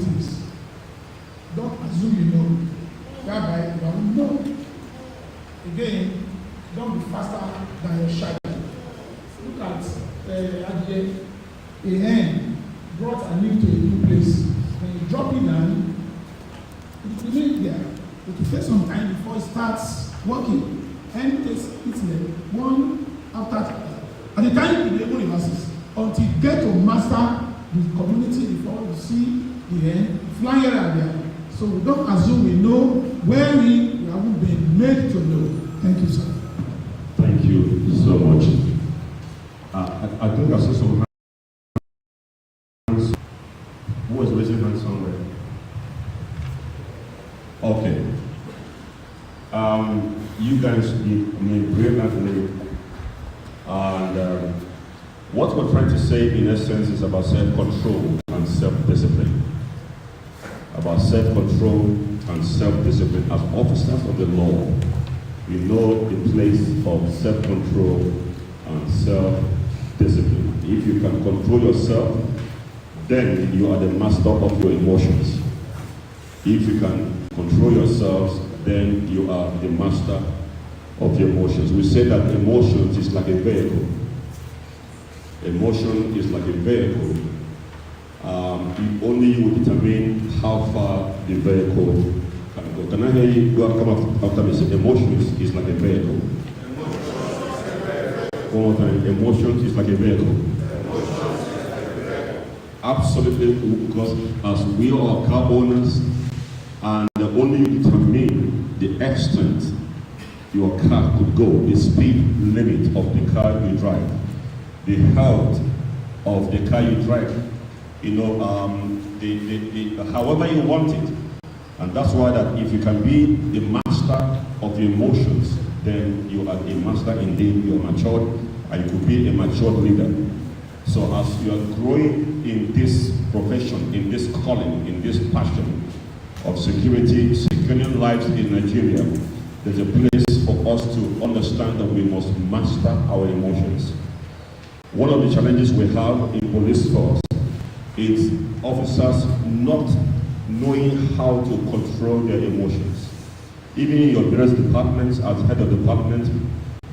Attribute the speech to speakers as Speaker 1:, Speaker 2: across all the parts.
Speaker 1: things. Don't assume you know. Thereby, you don't know. Again, don't be faster than your shadow. Look at a hen brought a new to a new place. When you drop it down, it will remain there. It will take some time before it starts working. Hen takes its leg, one after another. At the time, you will reverses until you get to master the community before you see the hen flying here and there. So we don't assume we know where we haven't been made to know. Thank you, sir.
Speaker 2: Thank you so much. I think I saw some hands. Who was raising hands somewhere? Okay. You guys did me brilliantly. And what we're trying to say in essence is about self-control and self-discipline. About self-control and self-discipline. As officers of the law, we know the place of self-control and self-discipline. If you can control yourself, then you are the master of your emotions. If you can control yourselves, then you are the master of your emotions. We say that emotions is like a vehicle. Emotion is like a vehicle. Only you will determine how far the vehicle can go. Can I hear you come after me? Say, emotions is like a vehicle. One more time. Emotions is like a vehicle. Absolutely, because as we are car owners, and only you determine the extent your car could go, the speed limit of the car you drive, the health of the car you drive, you know, however you want it. And that's why that if you can be the master of your emotions, then you are a master indeed. You are matured, and you could be a matured leader. So as you are growing in this profession, in this calling, in this passion of security, securing lives in Nigeria, there's a place for us to understand that we must master our emotions. One of the challenges we have in police force is officers not knowing how to control their emotions. Even in your various departments, as head of department,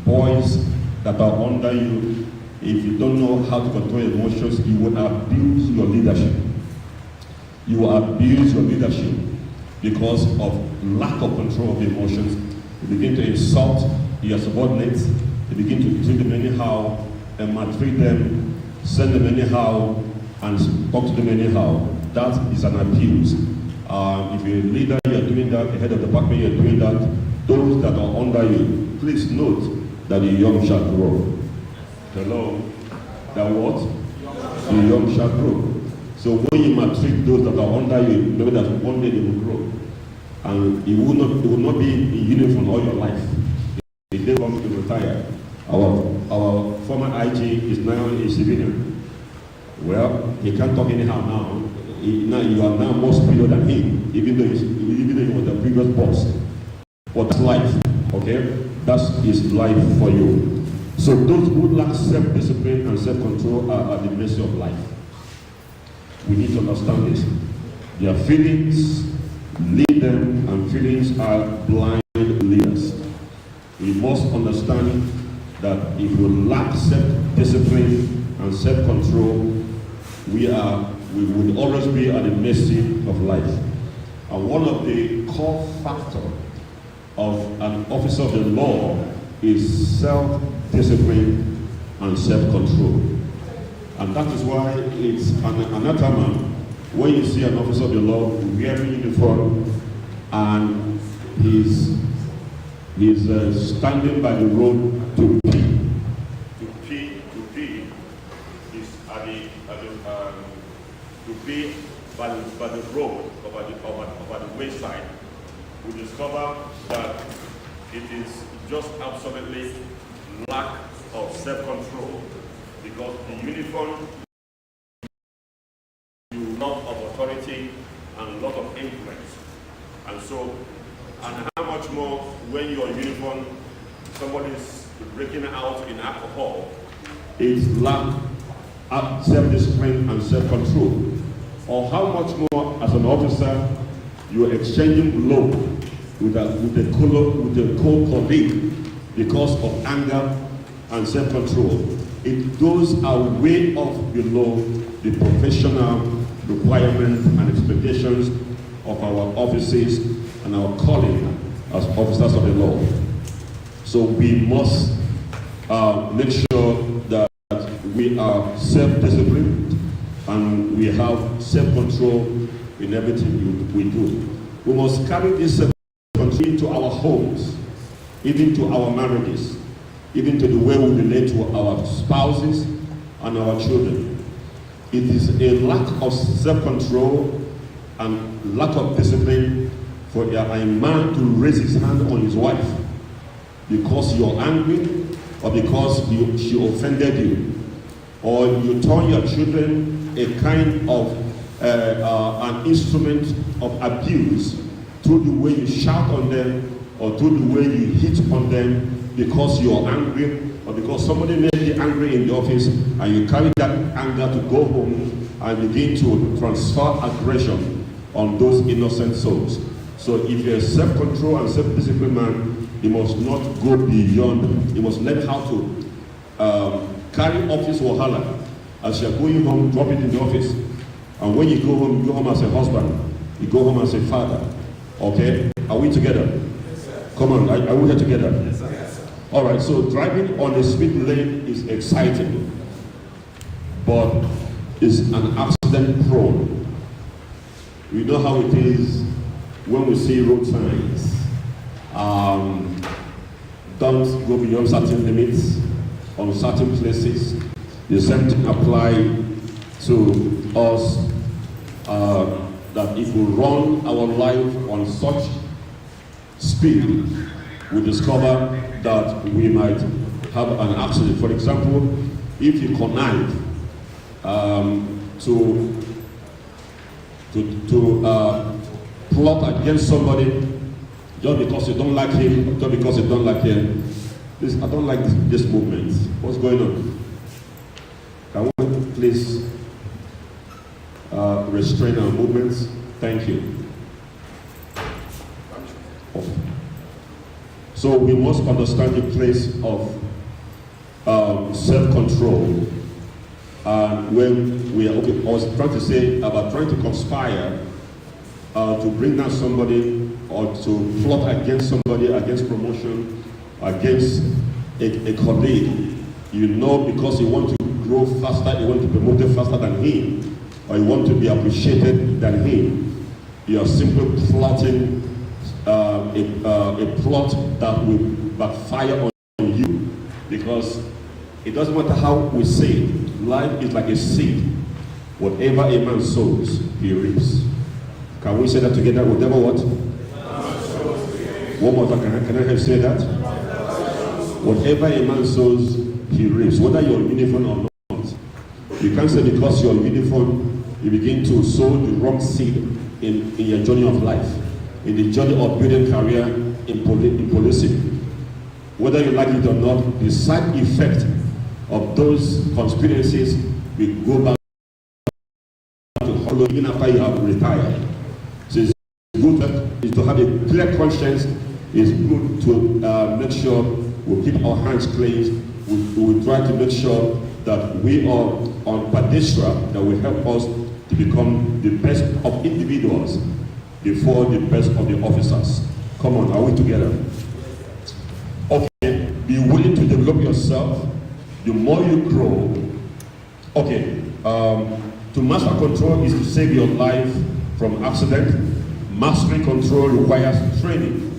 Speaker 2: boys that are under you, if you don't know how to control your emotions, you will abuse your leadership. You will abuse your leadership because of lack of control of emotions. You begin to insult your subordinates. You begin to treat them anyhow and maltreat them, send them anyhow, and talk to them anyhow. That is an abuse. If you're a leader, you're doing that, a head of department, you're doing that. Those that are under you, please note that the young shall grow. Hello? That what? The young shall grow. So when you maltreat those that are under you, know that one day they will grow. And it will not be in uniform all your life. If they want to retire, our former IG is now a civilian. Well, he can't talk anyhow now. You are now more superior than him, even though he was the previous boss. But that's life, okay? That is life for you. So those who lack self-discipline and self-control are at the mercy of life. We need to understand this. Their feelings lead them, and feelings are blind leaders. We must understand that if we lack self-discipline and self-control, we would always be at the mercy of life. And one of the core factors of an officer of the law is self-discipline and self-control. And that is why it's an anathema when you see an officer of the law wearing uniform and he's standing by the road to pee. To pee is to pee by the road over the wayside. We discover that it is just absolutely lack of self-control, because the uniform, you lot of authority and a lot of influence. And so, and how much more when you're in uniform, somebody is breaking out in alcohol. It's lack of self-discipline and self-control. Or how much more as an officer you are exchanging blow with a co-colleague because of anger and self-control. Those are way off below the professional requirements and expectations of our offices and our calling as officers of the law. So we must make sure that we are self-disciplined and we have self-control in everything we do. We must carry this self-control into our homes, even to our marriages, even to the way we relate to our spouses and our children. It is a lack of self-control and lack of discipline for a man to raise his hand on his wife because you're angry or because she offended you, or you turn your children a kind of an instrument of abuse through the way you shout on them or through the way you hit on them because you're angry or because somebody made you angry in the office, and you carry that anger to go home and begin to transfer aggression on those innocent souls. So if you're a self-control and self-disciplined man, you must not go beyond. You must learn how to carry office wahala. As you're going home, drop it in the office. And when you go home as a husband, you go home as a father. Okay? Are we together?
Speaker 3: Yes, sir.
Speaker 2: Come on, are we here together?
Speaker 3: Yes, sir. Yes, sir.
Speaker 2: All right, so driving on a speed lane is exciting, but it's an accident prone. We know how it is when we see road signs. Don't go beyond certain limits on certain places. The same thing apply to us, that if we run our life on such speed, we discover that we might have an accident. For example, if you connive to plot against somebody just because you don't like him, just because you don't like him. I don't like this movement. What's going on? Can we please restrain our movements? Thank you. So we must understand the place of self-control. And when we are, okay, I was trying to say about trying to conspire to bring down somebody or to plot against somebody, against promotion, against a colleague. You know, because you want to grow faster, you want to be promoted faster than him, or you want to be appreciated than him. You are simply plotting a plot that will backfire on you, because it doesn't matter how we say it. Life is like a seed. Whatever a man sows, he reaps. Can we say that together? Whatever what? One more time, can I have say that? Whatever a man sows, he reaps. Whether you're in uniform or not. You can't say because you're in uniform, you begin to sow the wrong seed in your journey of life, in the journey of building career in policing. Whether you like it or not, the side effect of those conspiracies will go back to follow even after you have retired. So it's good is to have a clear conscience. It's good to make sure we keep our hands clean. We try to make sure that we are on pedestal that will help us to become the best of individuals before the best of the officers. Come on, are we together? Okay, be willing to develop yourself. The more you grow, okay, to master control is to save your life from accident. Mastering control requires training,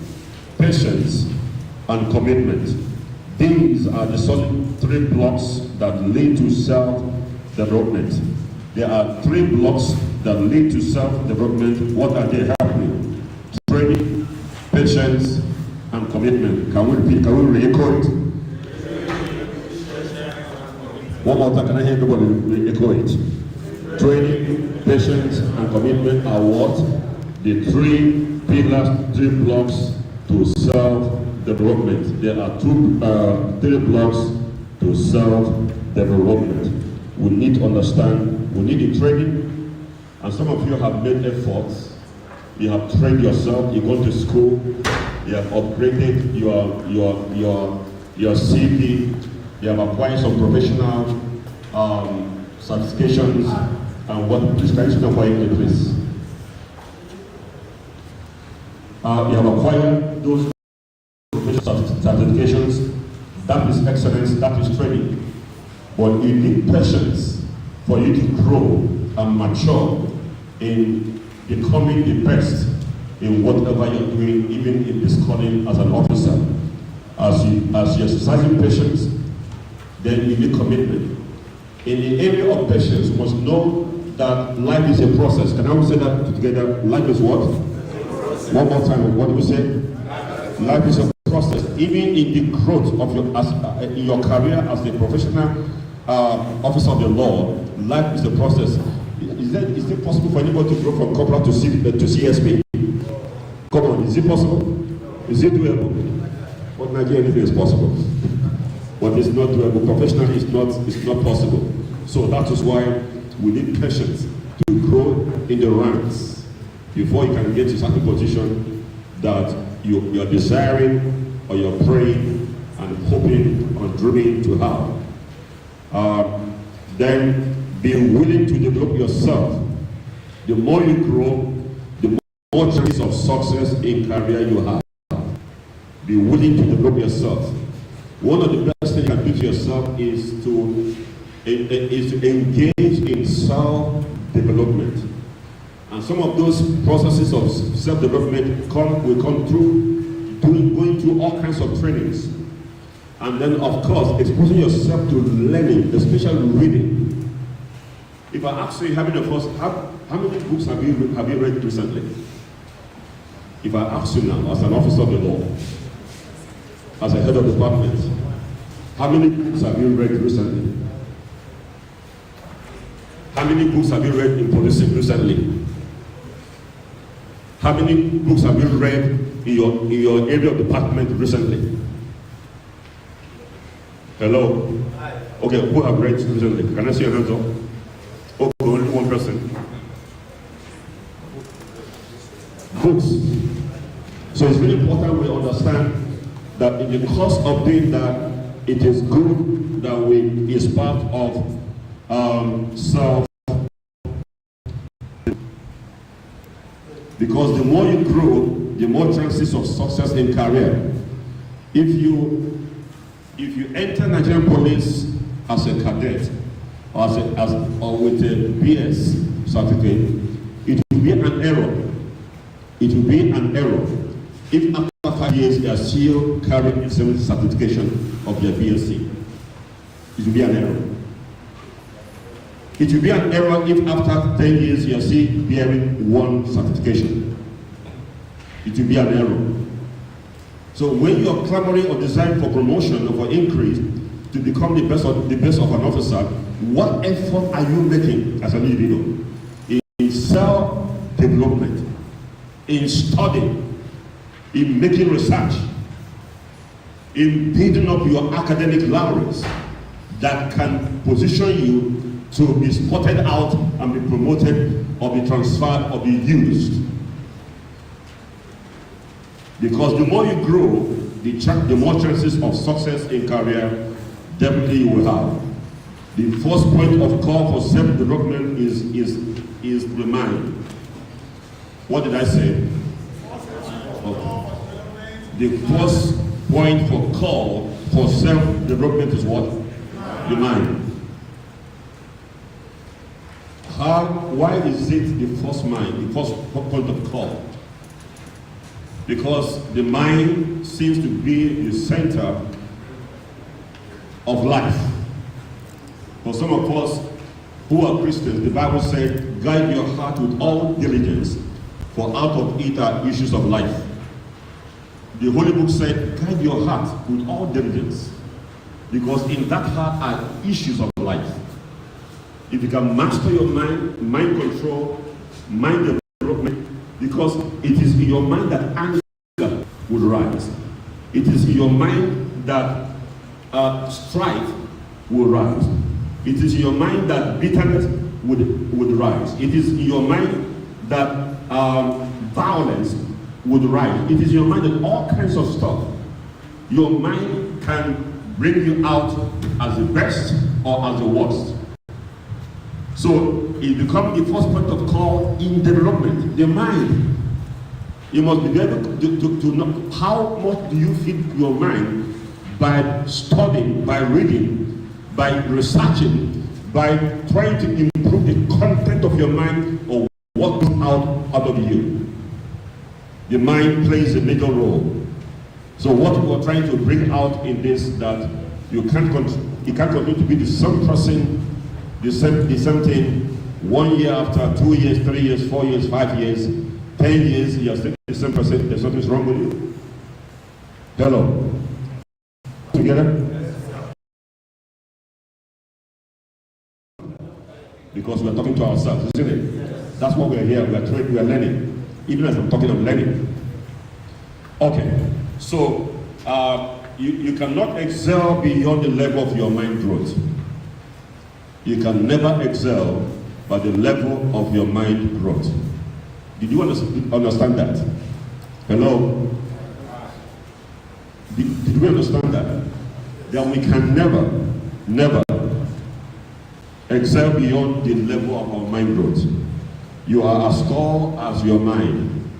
Speaker 2: patience, and commitment. These are the solid 3 blocks that lead to self-development. There are 3 blocks that lead to self-development. What are they happening? Training, patience, and commitment. Can we repeat? Can we re-echo it? One more time. Can I hear everybody re-echo it? Training, patience, and commitment are what? The 3 pillars, 3 blocks to self-development. There are 3 blocks to self-development. We need to understand, we need the training, And some of you have made efforts. You have trained yourself, you've gone to school, you have upgraded your CV, you have acquired some professional certifications, and what please can you sit down for you, please? You have acquired those professional certifications. That is excellence, that is training. But you need patience for you to grow and mature in becoming the best in whatever you're doing, even in this calling as an officer. As you're exercising patience, then you need commitment. In the area of patience, you must know that life is a process. Can I say that together? Life is what? One more time, what do we say? Life is a process. Even in the growth of in your career as a professional officer of the law, life is a process. Is it possible for anybody to grow from corporal to CSP? Come on, is it possible? Is it doable? But Nigeria, anything is possible. But it's not doable. Professionally, it's not possible. So that is why we need patience to grow in the ranks before you can get to certain position that you're desiring or you're praying and hoping or dreaming to have. Then be willing to develop yourself. The more you grow, the more chances of success in career you have. Be willing to develop yourself. One of the best things you can do to yourself is to engage in self-development. And some of those processes of self-development will come through going through all kinds of trainings. And then, of course, exposing yourself to learning, especially reading. If I ask you, how many of us, how many books have you read recently? If I ask you now, as an officer of the law, as a head of department, how many books have you read recently? How many books have you read in policing recently? How many books have you read in your area of department recently? Hello? Hi. Okay, who have read recently? Can I see your hands up? Okay, only one person. Books. So it's really important we understand that in the course of doing that, it is good that it's part of self. Because the more you grow, the more chances of success in career. If you enter Nigerian police as a cadet or with a BS certificate, it will be an error. It will be an error if after 5 years you are still carrying the same certification of your BSc. It will be an error. It will be an error if after 10 years you are still bearing one certification. It will be an error. So when you are clamoring or desiring for promotion or for increase to become the best of an officer, what effort are you making as an individual? In self-development, in studying, in making research, in building up your academic laurels that can position you to be spotted out and be promoted or be transferred or be used. Because the more you grow, the more chances of success in career definitely you will have. The first point of call for self-development is the mind. What did I say? Okay. The first point for call for self-development is what? The mind. Why is it the first mind, the first point of call? Because the mind seems to be the center of life. For some of us who are Christians, the Bible said, guide your heart with all diligence, for out of it are issues of life. The Holy Book said, guide your heart with all diligence, because in that heart are issues of life. If you can master your mind control, mind development, because it is in your mind that anger will rise. It is in your mind that strife will rise. It is in your mind that bitterness would rise. It is in your mind that violence would rise. It is your mind that all kinds of stuff. Your mind can bring you out as the best or as the worst. So it becomes the first point of call in development, the mind. You must be able to know how much do you feed your mind by studying, by reading, by researching, by trying to improve the content of your mind or what comes out of you. The mind plays a major role. So what we are trying to bring out in this, that you can't continue to be the same person, the same thing, 1 year after, 2 years, 3 years, 4 years, 5 years, 10 years, you're still the same person. There's something wrong with you. Hello. Together? Because we're talking to ourselves, isn't it? That's what we're here. We're trained, we're learning. Even as I'm talking, I'm learning. Okay. So you cannot excel beyond the level of your mind growth. You can never excel by the level of your mind growth. Did you understand that? Hello? Did we understand that? That we can never excel beyond the level of our mind growth. You are as tall as your mind.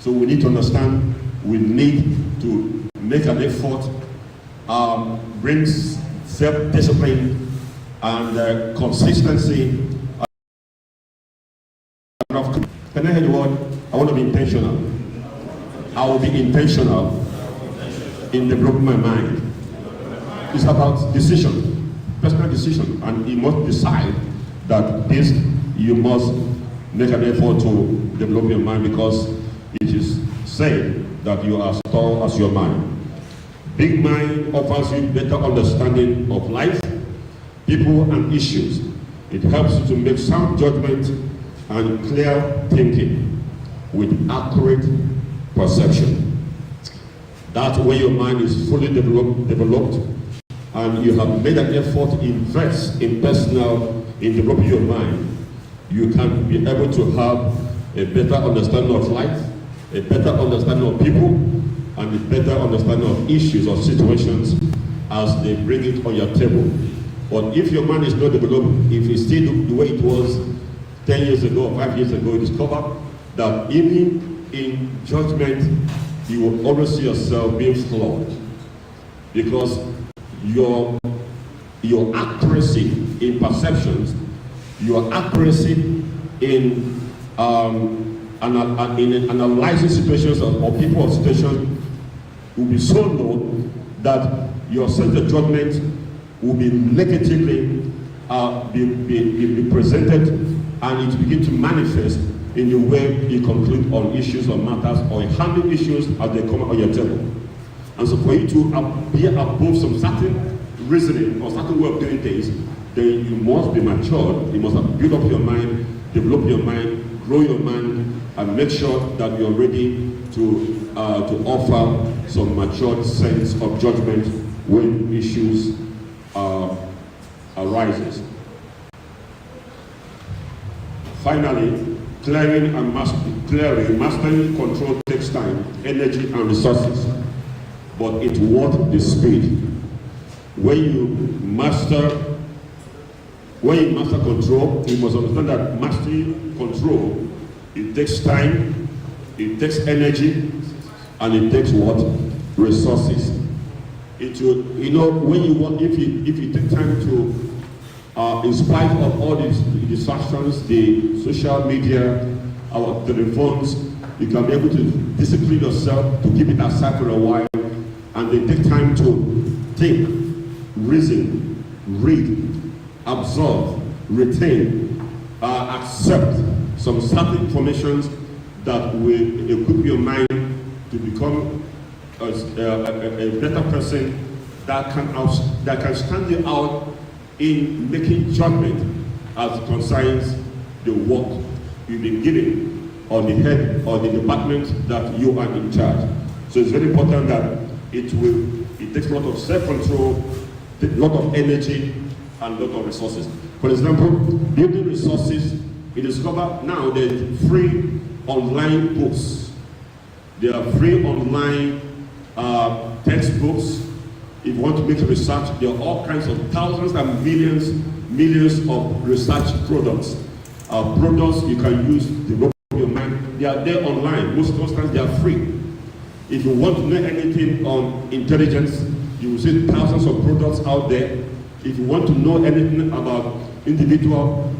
Speaker 2: So we need to understand, we need to make an effort, bring self-discipline and consistency. Can I hear the word? I want to be intentional. I will be intentional in developing my mind. It's about decision, personal decision, and you must decide that this, you must make an effort to develop your mind, because it is said that you are as tall as your mind. Big mind offers you better understanding of life, people, and issues. It helps you to make sound judgment and clear thinking with accurate perception. That's when your mind is fully developed and you have made an effort to invest in developing your mind. You can be able to have a better understanding of life, a better understanding of people, and a better understanding of issues or situations as they bring it on your table. But if your mind is not developed, if it's still the way it was 10 years ago or 5 years ago, you discover that even in judgment, you will always see yourself being flawed. Because your accuracy in perceptions, your accuracy in analyzing situations or people or situations will be so low that your sense of judgment will be negatively be presented, and it begins to manifest in the way you conclude on issues or matters or handle issues as they come on your table. And so for you to be above some certain reasoning or certain way of doing things, then you must be matured. You must have built up your mind, develop your mind, grow your mind, and make sure that you're ready to offer some matured sense of judgment when issues arises. Finally, clearing and mastering control takes time, energy, and resources, but it's worth the speed. When you master control, you must understand that mastering control, it takes time, it takes energy, and it takes what? Resources. It will, when you want, if you take time to, in spite of all these distractions, the social media, our telephones, you can be able to discipline yourself to keep it aside for a while, and then take time to think, reason, read, absorb, retain, accept some certain information that will equip your mind to become a better person that can stand you out in making judgment as it concerns the work you've been given or the head or the department that you are in charge. So it's very important that it takes a lot of self-control, a lot of energy, and a lot of resources. For example, building resources, we discover now there's free online books. There are free online textbooks. If you want to make research, there are all kinds of thousands and millions of research products. Products you can use to develop your mind. They are there online. Most times they are free. If you want to know anything on intelligence, you will see thousands of products out there. If you want to know anything about individual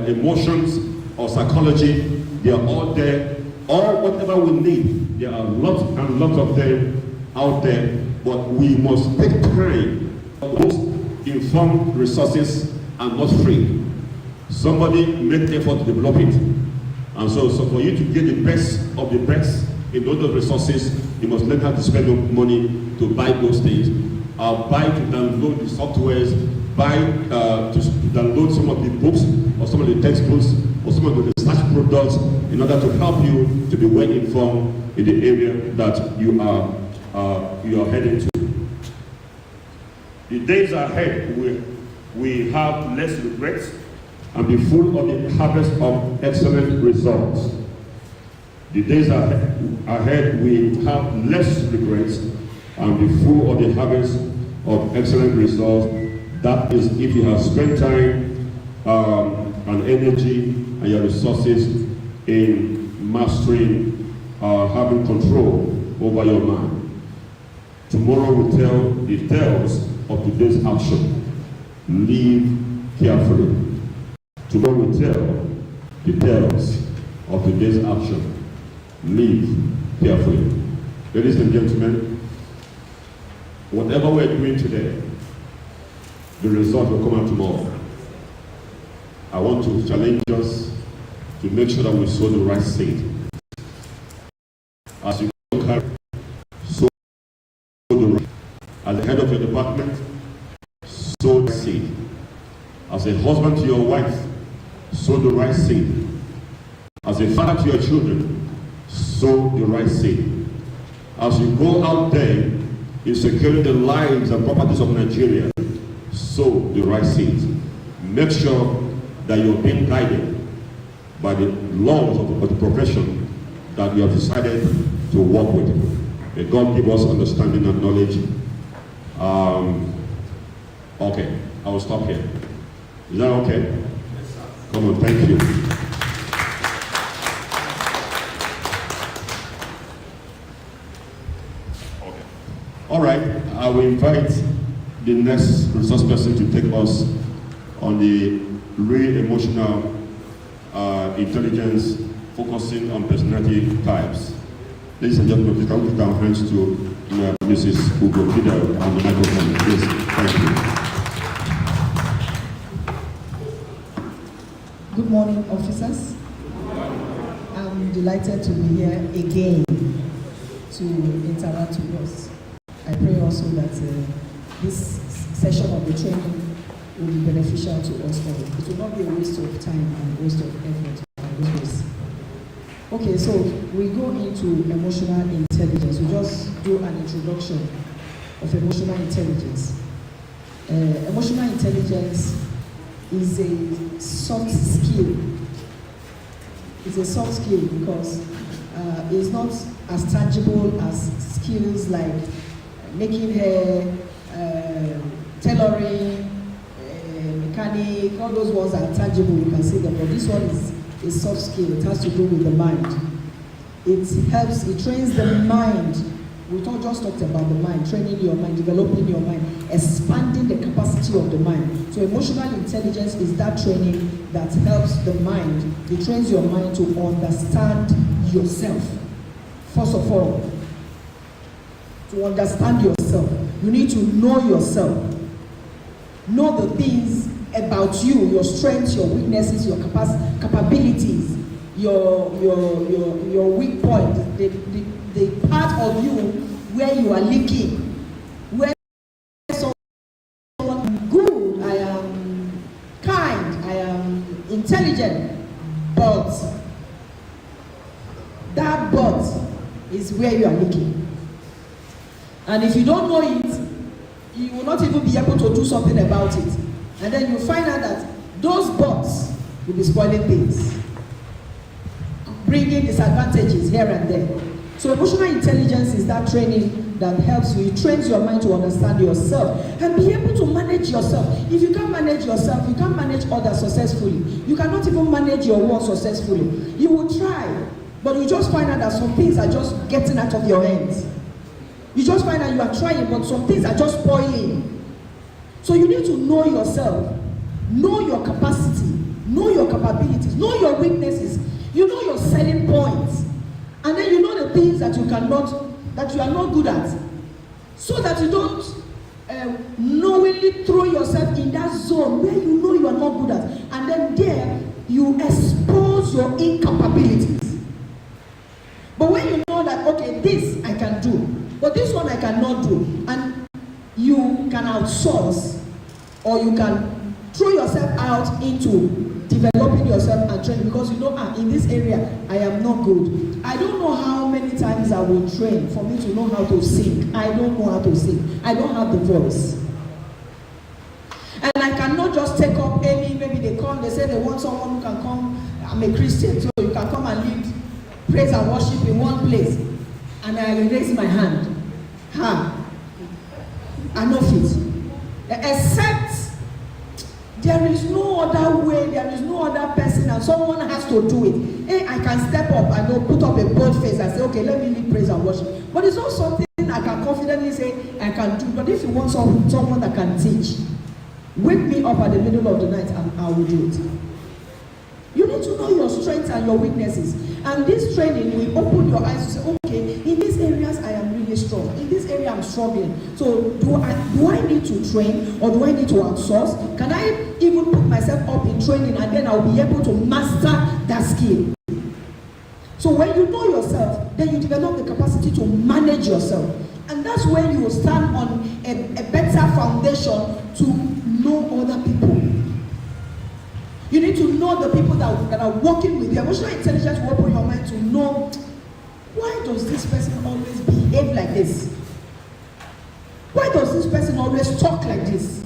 Speaker 2: emotions or psychology, they are all there. Or whatever we need, there are lots and lots of them out there. But we must take time. Most informed resources are not free. Somebody made effort to develop it. And so for you to get the best of the best in those resources, you must learn how to spend your money to buy those things. Buy to download the softwares, buy to download some of the books or some of the textbooks or some of the research products in order to help you to be well informed in the area that you are heading to. The days ahead we have less regrets and be full of the harvest of excellent results. The days ahead we have less regrets and be full of the harvest of excellent results. That is if you have spent time and energy and your resources in mastering, having control over your mind. Tomorrow will tell the tales of today's action. Live carefully. Tomorrow will tell the tales of today's action. Live carefully. Ladies and gentlemen, whatever we're doing today, the result will come out tomorrow. I want to challenge us to make sure that we sow the right seed. As you sow the right. As the head of your department, sow the seed. As a husband to your wife, sow the right seed. As a father to your children, sow the right seed. As you go out there in securing the lives and properties of Nigeria, sow the right seeds. Make sure that you're being guided by the laws of the profession that you have decided to work with. May God give us understanding and knowledge. Okay, I will stop here. Is that okay? Yes, sir. Come on, thank you. Okay. All right, I will invite the next resource person to take us on the real emotional intelligence, focusing on personality types. Ladies and gentlemen, please can we put our hands to Mrs. FIDEL on the microphone, please. Thank you.
Speaker 3: Good morning, officers. I'm delighted to be here again to interact with us. I pray also that this session of the training will be beneficial to us all. It will not be a waste of time and waste of effort. Okay, so we go into emotional intelligence. We just do an introduction of emotional intelligence. Emotional intelligence is a soft skill. It's a soft skill because it's not as tangible as skills like making hair, tailoring, mechanic. All those ones are tangible, you can see them, but this one is a soft skill. It has to do with the mind. It helps, it trains the mind. We just talked about the mind, training your mind, developing your mind, expanding the capacity of the mind. So emotional intelligence is that training that helps the mind. It trains your mind to understand yourself. First of all, to understand yourself, you need to know yourself. Know the things about you, your strengths, your weaknesses, your capabilities, your weak point, the part of you where you are leaking, where someone good, I am kind, I am intelligent, but that but is where you are leaking. And if you don't know it, you will not even be able to do something about it. And then you find out that those bots will be spoiling things, bringing disadvantages here and there. So emotional intelligence is that training that helps you. It trains your mind to understand yourself and be able to manage yourself. If you can't manage yourself, you can't manage others successfully. You cannot even manage your work successfully. You will try, but you just find out that some things are just getting out of your hands. You just find out you are trying, but some things are just spoiling. So you need to know yourself, know your capacity, know your capabilities, know your weaknesses, you know your selling points, and then you know the things that you are not good at, so that you don't knowingly throw yourself in that zone where you know you are not good at, and then there you expose your incapabilities. But when you know that, okay, this I can do, but this one I cannot do, and you can outsource, or you can throw yourself out into developing yourself and training, because you know, in this area I am not good. I don't know how many times I will train for me to know how to sing. I don't know how to sing. I don't have the voice. And I cannot just take up maybe they come, they say they want someone who can come. I'm a Christian, so you can come and lead praise and worship in one place. And I raise my hand. I know it. Except there is no other way, there is no other person, and someone has to do it. Hey, I can step up and put up a bold face and say, okay, let me lead praise and worship. But it's not something I can confidently say I can do. But if you want someone that can teach, wake me up at the middle of the night and I will do it. You need to know your strengths and your weaknesses. And this training will open your eyes to say, okay, in these areas I am really strong. In this area I'm struggling. So do I need to train, or do I need to outsource? Can I even put myself up in training, and then I'll be able to master that skill? So when you know yourself, then you develop the capacity to manage yourself. And that's when you will stand on a better foundation to know other people. You need to know the people that are working with you. Emotional intelligence will open your mind to know, why does this person always behave like this? Why does this person always talk like this?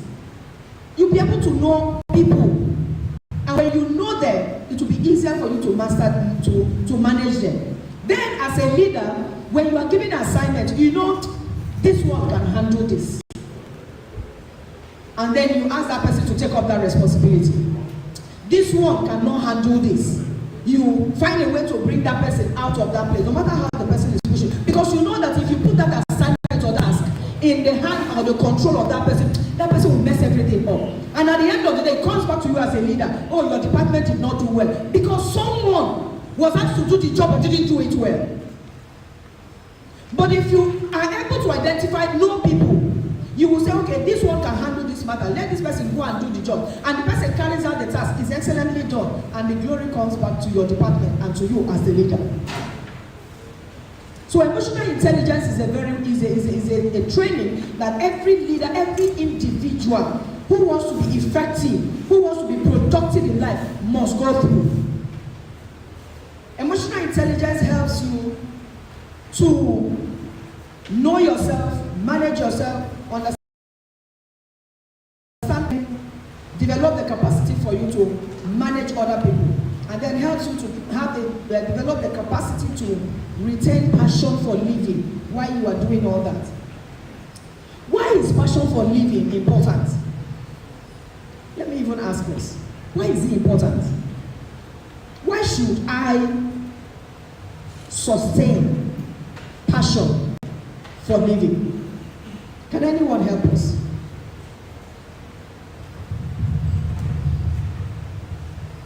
Speaker 3: You'll be able to know people. And when you know them, it will be easier for you to master them, to manage them. Then as a leader, when you are given an assignment, you know this one can handle this. And then you ask that person to take up that responsibility. This one cannot handle this. You find a way to bring that person out of that place, no matter how the person is pushing. Because you know that if you put that assignment or task in the hand or the control of that person will mess everything up. And at the end of the day, it comes back to you as a leader. Oh, your department did not do well. Because someone was asked to do the job and didn't do it well. But if you are able to identify no people, you will say, okay, this one can handle this matter. Let this person go and do the job. And the person carries out the task, is excellently done. And the glory comes back to your department and to you as the leader. So emotional intelligence is a training that every leader, every individual who wants to be effective, who wants to be productive in life must go through. Emotional intelligence helps you to know yourself, manage yourself, understand, develop the capacity for you to manage other people, and then helps you to develop the capacity to retain passion for living while you are doing all that. Why is passion for living important? Let me even ask this. Why is it important? Why should I sustain passion for living? Can anyone help us?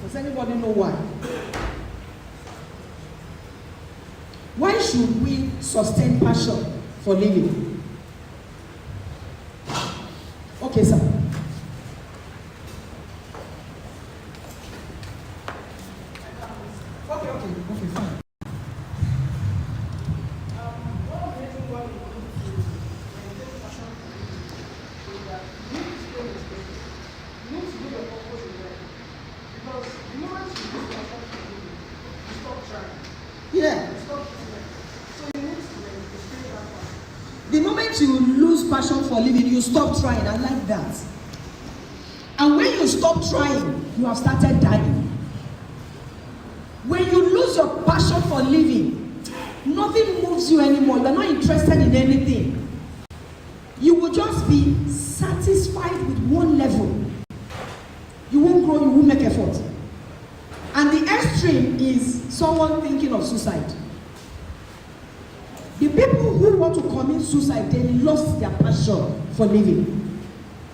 Speaker 3: Does anybody know why? Why should we sustain passion for living? Okay, sir. Okay, fine. The moment you lose passion for living, you stop trying. I like that. And you stop trying, you have started dying. When you lose your passion for living, nothing moves you anymore. You're not interested in anything. You will just be satisfied with one level. You won't grow, you won't make effort. And the extreme is someone thinking of suicide. The people who want to commit suicide, they lost their passion for living.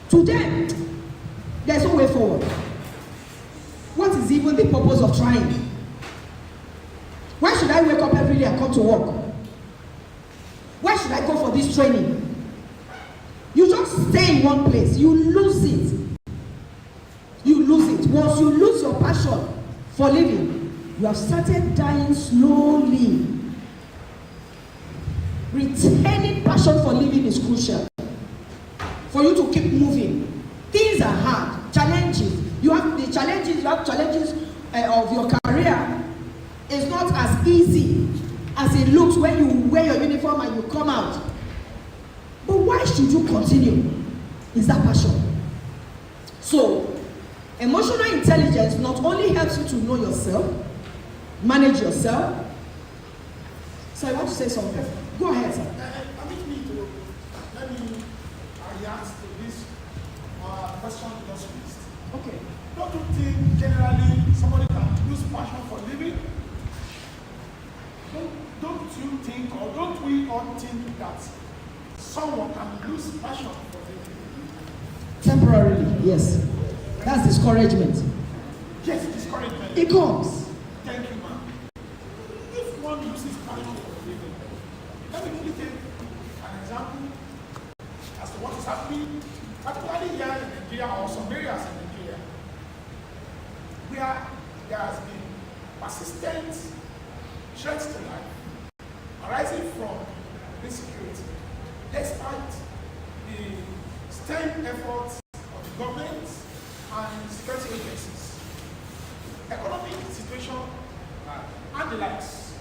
Speaker 3: To them, there's no way forward. What is even the purpose of trying? Why should I wake up every day and come to work? Why should I go for this training? You just stay in one place. You lose it. You lose it. Once you lose your passion for living, you have started dying slowly. Retaining passion for living is crucial for you to keep moving. Things are hard. Challenges. You have the challenges. You have challenges of your career. It's not as easy as it looks when you wear your uniform and you come out. But why should you continue? Is that passion? So, emotional intelligence not only helps you to know yourself, manage yourself. So I want to say something. Go ahead, sir.
Speaker 1: Permit me to let me react to this question you just raised.
Speaker 3: Okay.
Speaker 1: Don't you think generally somebody can lose passion for living? Don't you think, or don't we all think that someone can lose passion for living?
Speaker 3: Temporarily, yes. That's discouragement.
Speaker 1: Yes, discouragement.
Speaker 3: It comes.
Speaker 1: Thank you, ma'am. If one loses passion for living, let me quickly take an example as to what is happening, particularly here in Nigeria or some areas in Nigeria, where there has been persistent threats to life arising from insecurity, despite the stern efforts of the government and security agencies, economic situation, and the likes.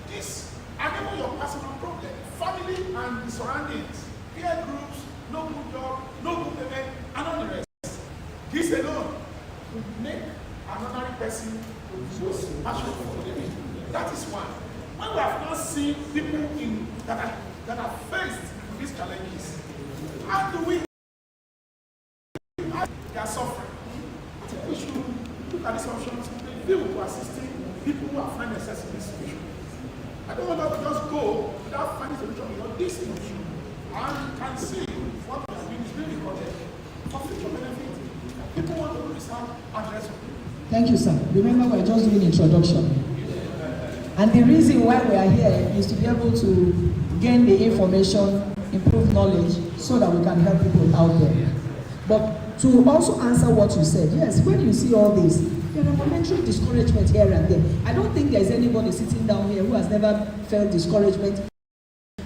Speaker 1: This and even your personal problem, family and the surroundings, peer groups, no good job, no good payment, and all the rest. This alone would make an ordinary person lose passion for living. That is one. When we have not seen people that are faced with these challenges, how do we? They are suffering. I think we should look at these options and be able to assisting people who are finding themselves in this situation. I don't want us to just go without finding a solution without this issue. And you can see what we are doing is really recorded for future benefit. People want to understand and rest of it.
Speaker 3: Thank you, sir. Remember, we're just doing introduction. And the reason why we are here is to be able to gain the information, improve knowledge, so that we can help people out there. But to also answer what you said, yes, when you see all this, there are momentary discouragement here and there. I don't think there's anybody sitting down here who has never felt discouragement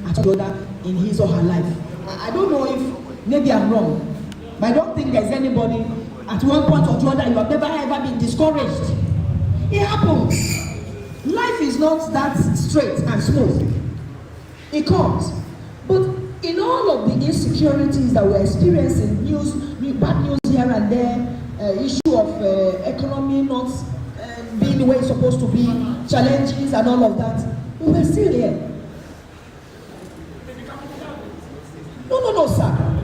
Speaker 3: at all in his or her life. I don't know if, maybe I'm wrong, but I don't think there's anybody at one point or the other you have never ever been discouraged. It happens. Life is not that straight and smooth. It comes. But in all of the insecurities that we're experiencing, bad news here and there, issue of economy not being the way it's supposed to be, challenges and all of that, we're still here. No, sir.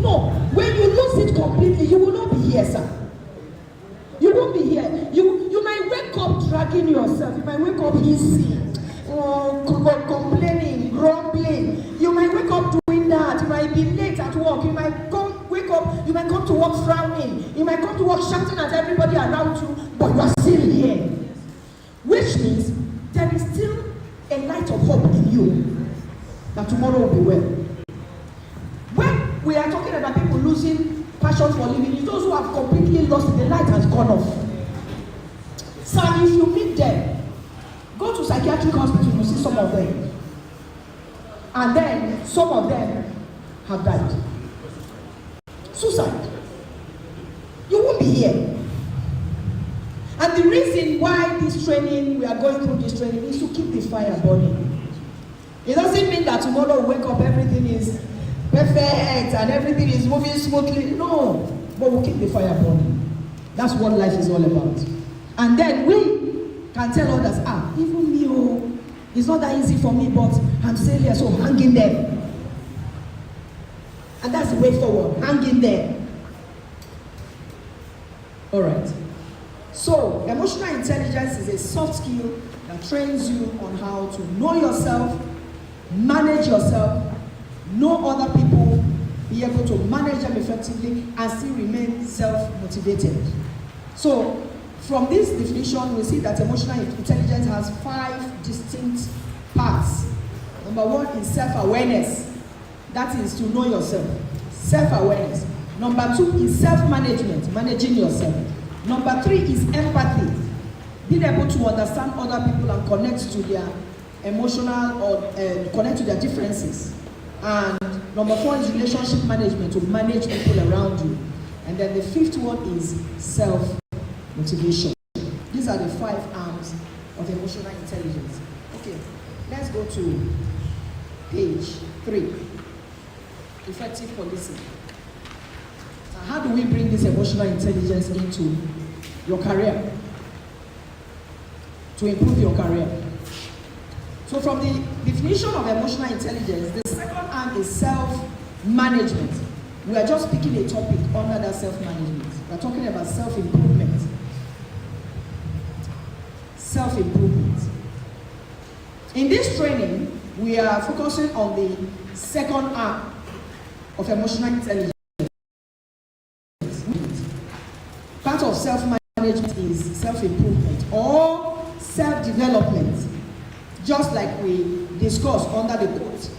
Speaker 3: No. When you lose it completely, you will not be here, sir. You won't be here. You might wake up dragging yourself. You might wake up hissing, complaining, grumbling. You might wake up doing that. You might be late at work. You might wake up. You might come to work frowning. You might come to work shouting at everybody around you, but you are still here. Which means there is still a light of hope in you that tomorrow will be well. When we are talking about people losing passion for living, it's those who have completely lost it. The light has gone off. So if you meet them, go to psychiatric hospital, you see some of them. And then some of them have died. Suicide. You won't be here. And the reason why this training, we are going through this training, is to keep the fire burning. It doesn't mean that tomorrow we wake up, everything is perfect and everything is moving smoothly. No. but we'll keep the fire burning. That's what life is all about. And then we can tell others, even me, oh, it's not that easy for me, but I'm still here, so hang in there. And that's the way forward, hang in there. All right. So, emotional intelligence is a soft skill that trains you on how to know yourself, manage yourself, know other people, be able to manage them effectively, and still remain self-motivated. So, from this definition, we see that emotional intelligence has 5 distinct parts. Number 1 is self-awareness. That is to know yourself. Self-awareness. Number 2 is self-management, managing yourself. Number 3 is empathy, being able to understand other people and connect to their emotional or connect to their differences. And number 4 is relationship management, to manage people around you. And then the 5th one is self-motivation. These are the 5 arms of emotional intelligence. Okay, let's go to page 3. Effective policing. How do we bring this emotional intelligence into your career? To improve your career. So from the definition of emotional intelligence, the second arm is self-management. We are just picking a topic under that self-management. We are talking about self-improvement. Self-improvement. In this training, we are focusing on the second arm of emotional intelligence. Part of self-management is self-improvement or self-development. Just like we discussed under the quote,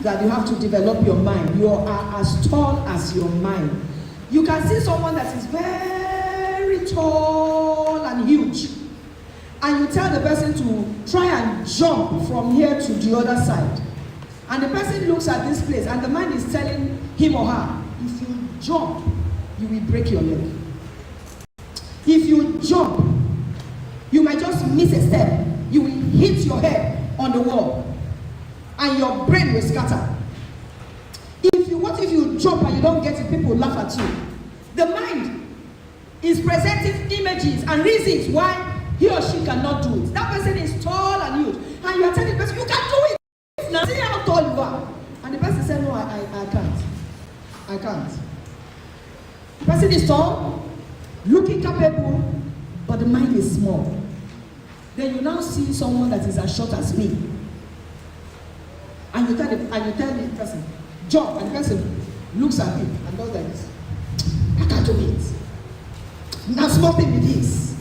Speaker 3: that you have to develop your mind. You are as tall as your mind. You can see someone that is very tall and huge, and you tell the person to try and jump from here to the other side. And the person looks at this place, and the mind is telling him or her, if you jump, you will break your leg. If you jump, you might just miss a step. You will hit your head on the wall, and your brain will scatter. What if you jump and you don't get it? People laugh at you. The mind is presenting images and reasons why he or she cannot do it. That person is tall and huge, and you are telling the person, you can do it. Now see how tall you are. And the person said, no, I can't. I can't. The person is tall, looking capable, but the mind is small. Then you now see someone that is as short as me, and you tell the person, jump, and the person looks at him and does like this. I can't do it. Now small thing with this.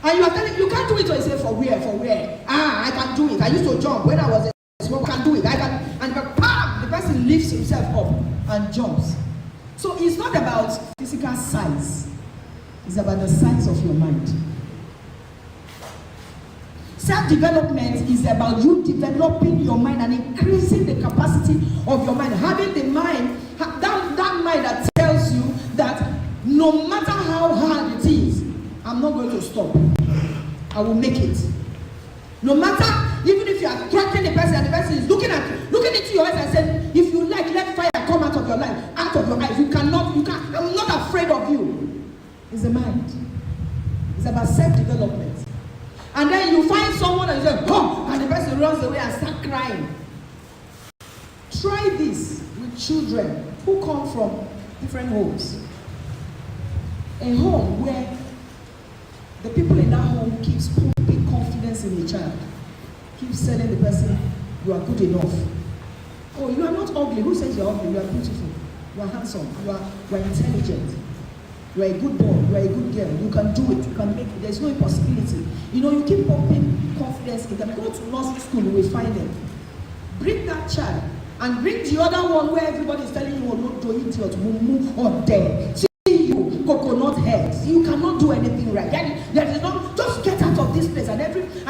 Speaker 3: And you are telling, you can't do it. So you say, for where? For where? I can do it. I used to jump when I was a small. I can do it. I can. And the person lifts himself up and jumps. So it's not about physical size. It's about the size of your mind. Self-development is about you developing your mind and increasing the capacity of your mind. Having the mind, that mind that tells you that no matter how hard it is, I'm not going to stop. I will make it. No matter, even if you are threatening the person and the person is looking into your eyes and saying, if you like, let fire come out of your life, out of your eyes. I'm not afraid of you. It's the mind. It's about self-development. And then you find someone and you say, oh, and the person runs away and starts crying. Try this with children who come from different homes. A home where the people in that home keeps pumping confidence in the child. Keeps telling the person, you are good enough. Oh, you are not ugly. Who says you are ugly? You are beautiful. You are handsome. You are intelligent. You are a good boy. You are a good girl. You can do it. You can make it. There is no impossibility. You keep pumping confidence in them. Go to nursery school, you will find them. Bring that child and bring the other one where everybody is telling you, oh, not to idiot, move on there. See you, coconut heads. You cannot do anything right. There is no, just get out of this place. And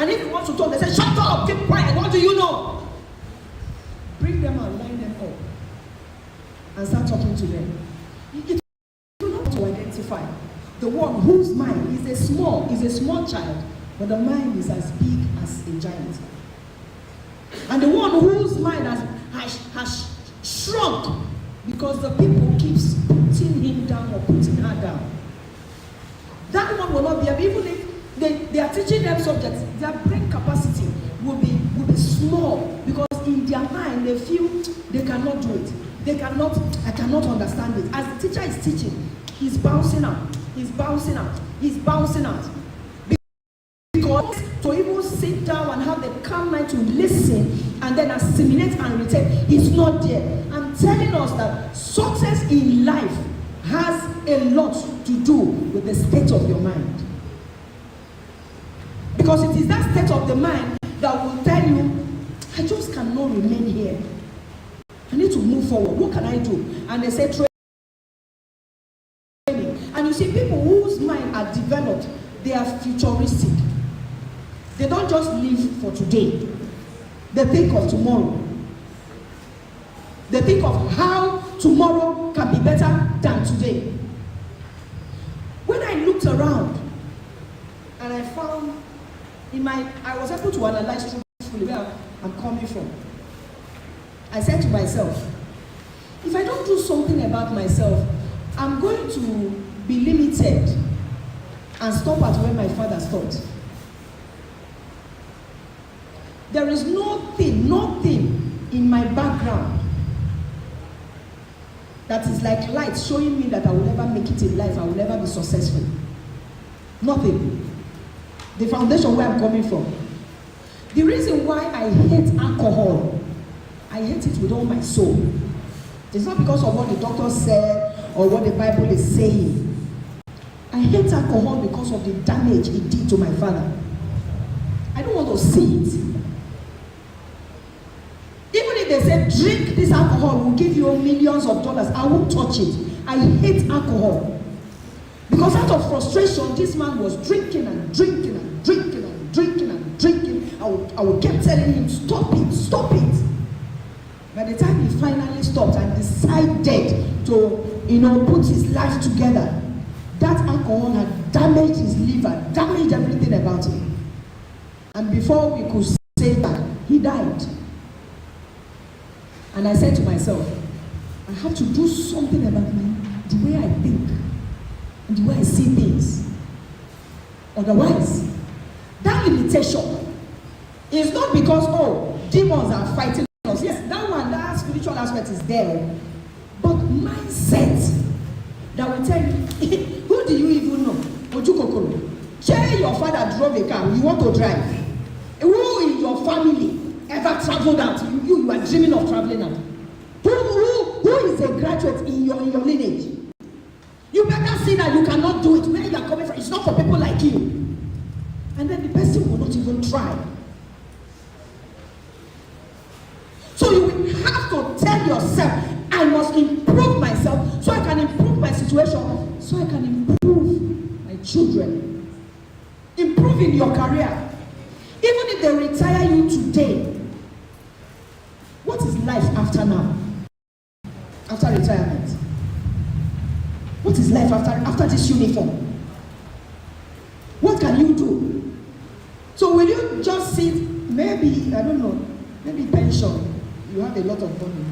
Speaker 3: if you want to talk, they say, shut up, keep quiet. What do you know? Bring them and line them up and start talking to them. You don't have to identify the one whose mind is a small child, but the mind is as big as a giant. And the one whose mind has shrunk because the people keeps putting him down or putting her down. That one will not be able, even if they are teaching them subjects, their brain capacity will be small, because in their mind they feel they cannot do it. I cannot understand it. As the teacher is teaching, he's bouncing out. Because to even sit down and have the calm mind to listen and then assimilate and retain, it's not there. I'm telling us that success in life has a lot to do with the state of your mind. Because it is that state of the mind that will tell you, I just cannot remain here. I need to move forward. What can I do? And they say training. And you see, people whose mind are developed, they are futuristic. They don't just live for today. They think of tomorrow. They think of how tomorrow can be better than today. When I looked around and I found I was able to analyze truthfully where I'm coming from. I said to myself, if I don't do something about myself, I'm going to be limited and stop at where my father stopped. There is nothing in my background that is like light showing me that I will never make it in life, I will never be successful. Nothing. The foundation where I'm coming from. The reason why I hate alcohol, I hate it with all my soul. It's not because of what the doctor said or what the Bible is saying. I hate alcohol because of the damage it did to my father. I don't want to see it. Even if they say, drink this alcohol, will give you millions of dollars, I won't touch it. I hate alcohol. Because out of frustration, this man was drinking and drinking and drinking and drinking and drinking. I would keep telling him, stop it, stop it. By the time he finally stopped and decided to, put his life together, that alcohol had damaged his liver, damaged everything about him. And before we could say that, he died. And I said to myself, I have to do something about the way I think and the way I see things. Otherwise, that limitation is not because, demons are fighting us. Yes, that spiritual aspect is there. But mindset that will tell you, who do you even know? Ojukokoro. Say your father drove a car, you want to drive. Who in your family ever traveled out? You are dreaming of traveling out. Who is a graduate in your lineage? You better see that you cannot do it. Where you are coming from, it's not for people like you. And then the person will not even try. So you will have to tell yourself, I must improve myself so I can improve my situation, so I can improve my children. Improve in your career. Even if they retire you today, what is life after now? After retirement? What is life after this uniform? What can you do? So will you just sit, maybe, I don't know, maybe pension, you have a lot of money.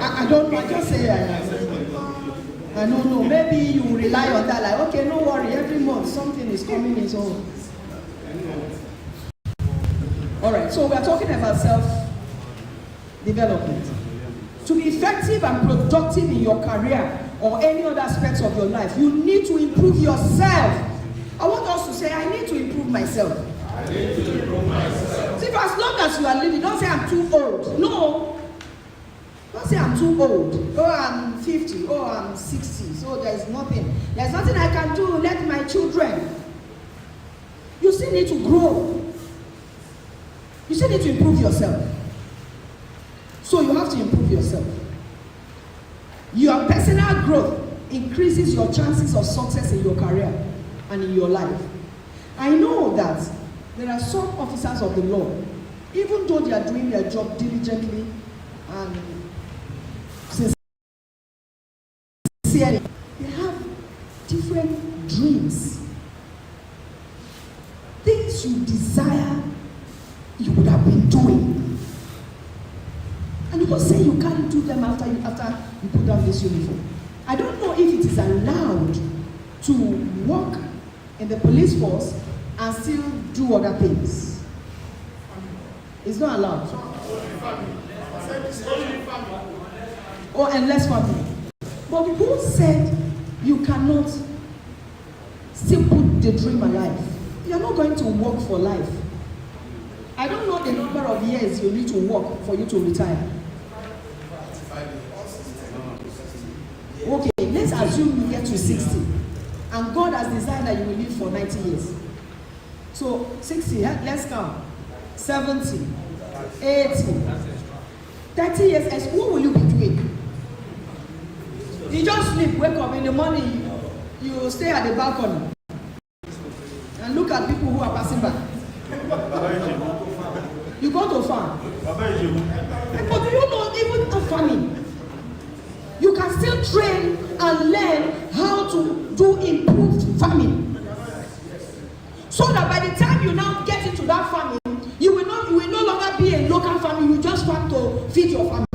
Speaker 3: I don't know, I just say, I don't know, maybe you rely on that, like, okay, no worry, every month something is coming in, so. Alright, so we are talking about self-development. To be effective and productive in your career or any other aspects of your life, you need to improve yourself. I want us to say, I need to improve myself.
Speaker 1: I need to improve myself.
Speaker 3: See, for as long as you are living, don't say I'm too old. No. Don't say I'm too old. Oh, I'm 50. Oh, I'm 60. So there's nothing. There's nothing I can do. Let my children. You still need to grow. You still need to improve yourself. So you have to improve yourself. Your personal growth increases your chances of success in your career and in your life. I know that there are some officers of the law, even though they are doing their job diligently and sincerely, they have different dreams. Things you desire, you would have been doing. And you Who say you can't do them after you put down this uniform? I don't know if it is allowed to work in the police force and still do other things. It's not allowed. Or unless family. But who said you cannot still put the dream alive? You're not going to work for life. I don't know the number of years you need to work for you to retire. Okay, let's assume you get to 60 and God has designed that you will live for 90 years. So 60, let's count. 70, 80, 30 years, and what will you be doing? You just sleep, wake up in the morning, you stay at the balcony and look at people who are passing by. You go to farm. But do you know, even at farming, you can still train and learn how to do improved farming. So that by the time you now get into that farming, you will no longer be a local farming, you just want to feed your family.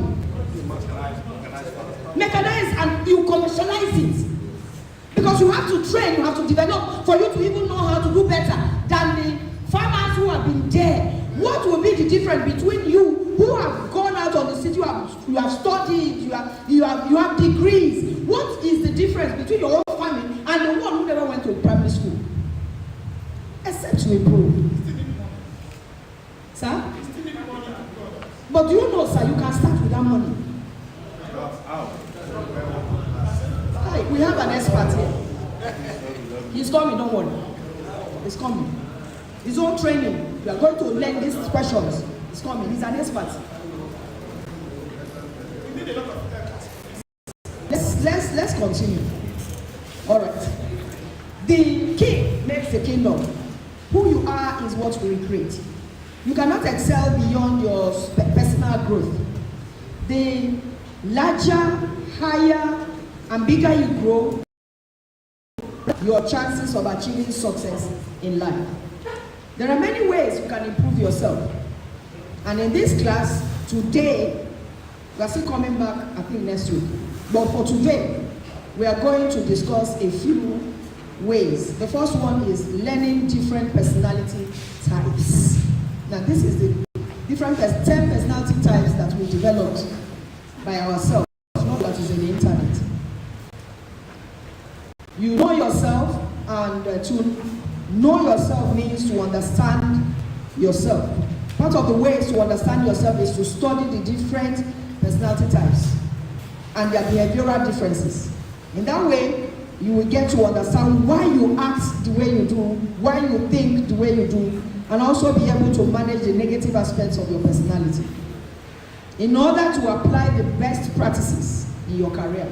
Speaker 3: Mechanize and you commercialize it. Because you have to train, you have to develop for you to even know how to do better than the farmers who have been there. What will be the difference between you who have gone out on the city, you have studied, you have degrees? What is the difference between your own farming and the one who never went to primary school? Except to improve. Sir? But do you know, sir, you can start with that money. Hi, we have an expert here. He's coming, don't worry. He's coming. His own training. We are going to learn these questions. He's coming. He's an expert. Let's continue. All right. The king makes the kingdom. Who you are is what we create. You cannot excel beyond your personal growth. The larger, higher, and bigger you grow, your chances of achieving success in life. There are many ways you can improve yourself. And in this class, today, we are still coming back, I think, next week. But for today, we are going to discuss a few ways. The first one is learning different personality types. Now, this is the different 10 personality types that we developed by ourselves, not that is in the internet. You know yourself, and to know yourself means to understand yourself. Part of the ways to understand yourself is to study the different personality types and their behavioral differences. In that way, you will get to understand why you act the way you do, why you think the way you do, and also be able to manage the negative aspects of your personality in order to apply the best practices in your career.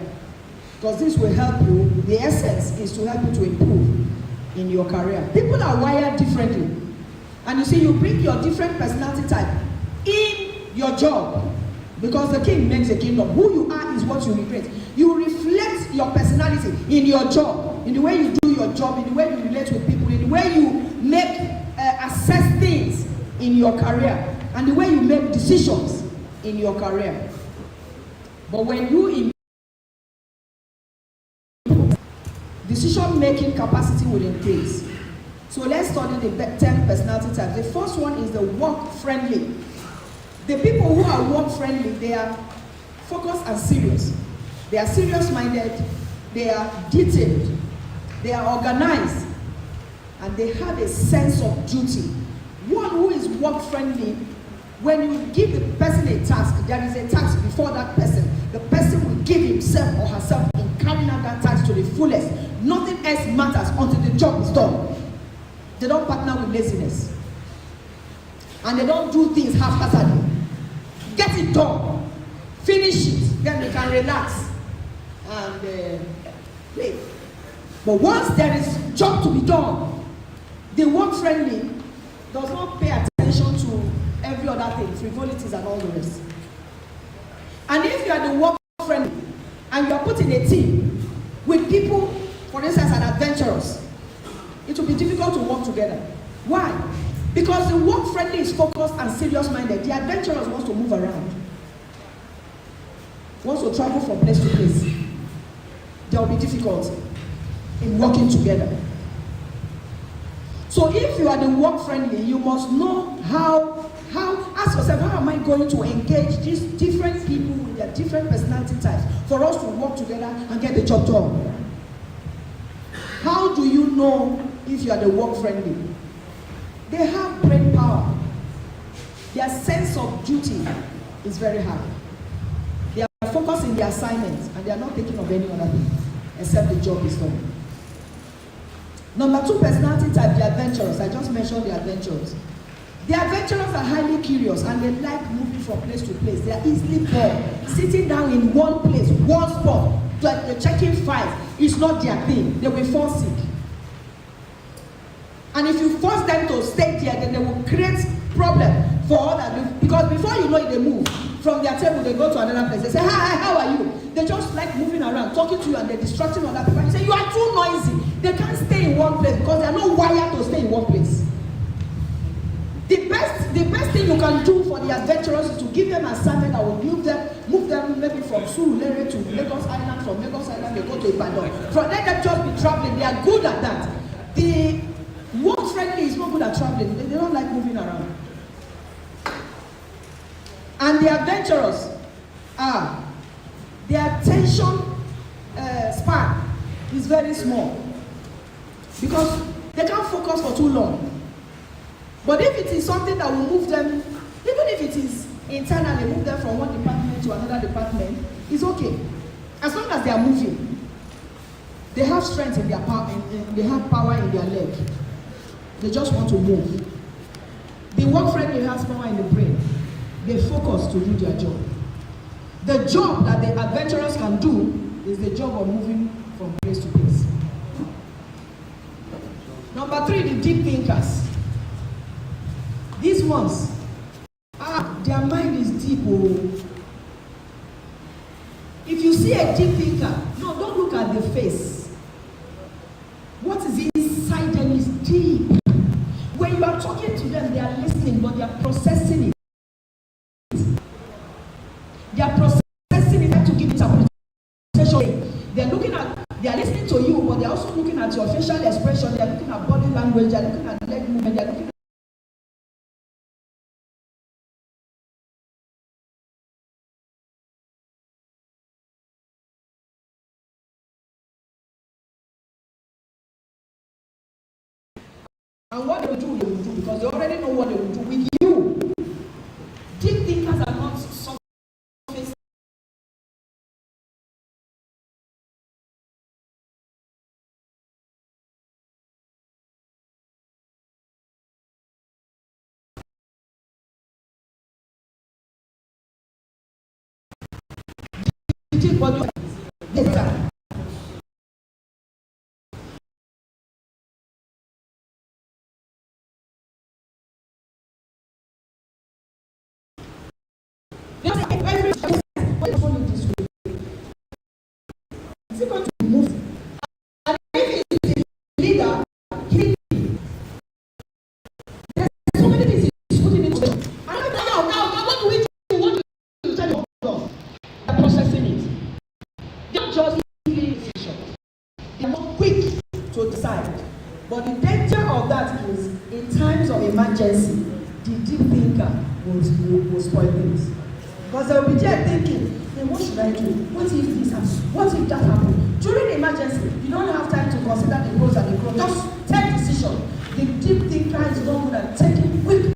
Speaker 3: Because this will help you. The essence is to help you to improve in your career. People are wired differently. And you see, you bring your different personality type in your job. Because the king makes a kingdom. Who you are is what you reflect. You reflect your personality in your job, in the way you do your job, in the way you relate with people, in the way you make assess things in your career, and the way you make decisions in your career. But when you decision-making capacity will increase. So let's study the 10 personality types. The first one is the work-friendly. The people who are work-friendly, they are focused and serious. They are serious-minded, they are detailed, they are organized, and they have a sense of duty. One who is work-friendly, when you give the person a task, there is a task before that person. The person will give himself or herself in carrying out that task to the fullest. Nothing else matters until the job is done. They don't partner with laziness. And they don't do things haphazardly. Get it done. Finish it. Then they can relax and play. But once there is job to be done, the work-friendly does not pay attention to every other thing, frivolities and all the rest. And if you are the work-friendly and you are put in a team with people, for instance, and adventurous, it will be difficult to work together. Why? Because the work-friendly is focused and serious-minded. The adventurous wants to move around. wants to travel from place to place, there will be difficulty in working together. So if you are the work friendly, you must know how ask yourself, how am I going to engage these different people with their different personality types for us to work together and get the job done? How do you know if you are the work friendly? They have brain power. Their sense of duty is very high. They are focused in their assignments and they are not thinking of any other thing except the job is done. Number 2 personality type, the adventurers. I just mentioned the adventurers. The adventurers are highly curious and they like moving from place to place. They are easily bored. Sitting down in one place, one spot, like the checking files is not their thing. They will fall sick. And if you force them to stay there, then they will create problem for others. Because before you know it, they move from their table, they go to another place. They say, hi, how are you? They just like moving around, talking to you, and they're distracting other people. You say, you are too noisy. They can't stay in one place because they are not wired to stay in one place. The best thing you can do for the adventurers is to give them an assignment that will move them maybe from Surulere to Lagos Island, from Lagos Island they go to Ibadan. Let them just be traveling. They are good at that. The work friendly is not good at traveling. They don't like moving around. And the adventurers their attention span is very small because they can't focus for too long. But if it is something that will move them, even if it is internally, move them from one department to another department, it's okay. As long as they are moving, they have strength in their power, they have power in their leg. They just want to move. The work friendly has power in the brain. They focus to do their job. The job that the adventurers can do is the job of moving from place to place. Number 3, the deep thinkers. These ones, their mind is deep. Oh. If you see a deep thinker, no, don't look at the face. What is inside them is deep. When you are talking to them, they are listening, but they are processing it. They are processing it to give interpretation. They are listening to you, but they are also looking at your facial expression. They are looking at body language. They are looking at leg movement. They are looking and what they will do because they already know what they will do with you. Deep thinkers are not surface. Deep body. Is it going to move? And if it is a leader, there's so many things he's putting into it. And now, what do we do? What do you tell your boss? They're processing it. They're not just making decisions. They're not quick to decide. But the danger of that is, in times of emergency, the deep thinker will spoil things. Because they will be there thinking, then what should I do? What if this happens? What if that happens? During the emergency, you don't have time to consider the pros and the cons. Just take decision. The deep thinker is not good at taking quick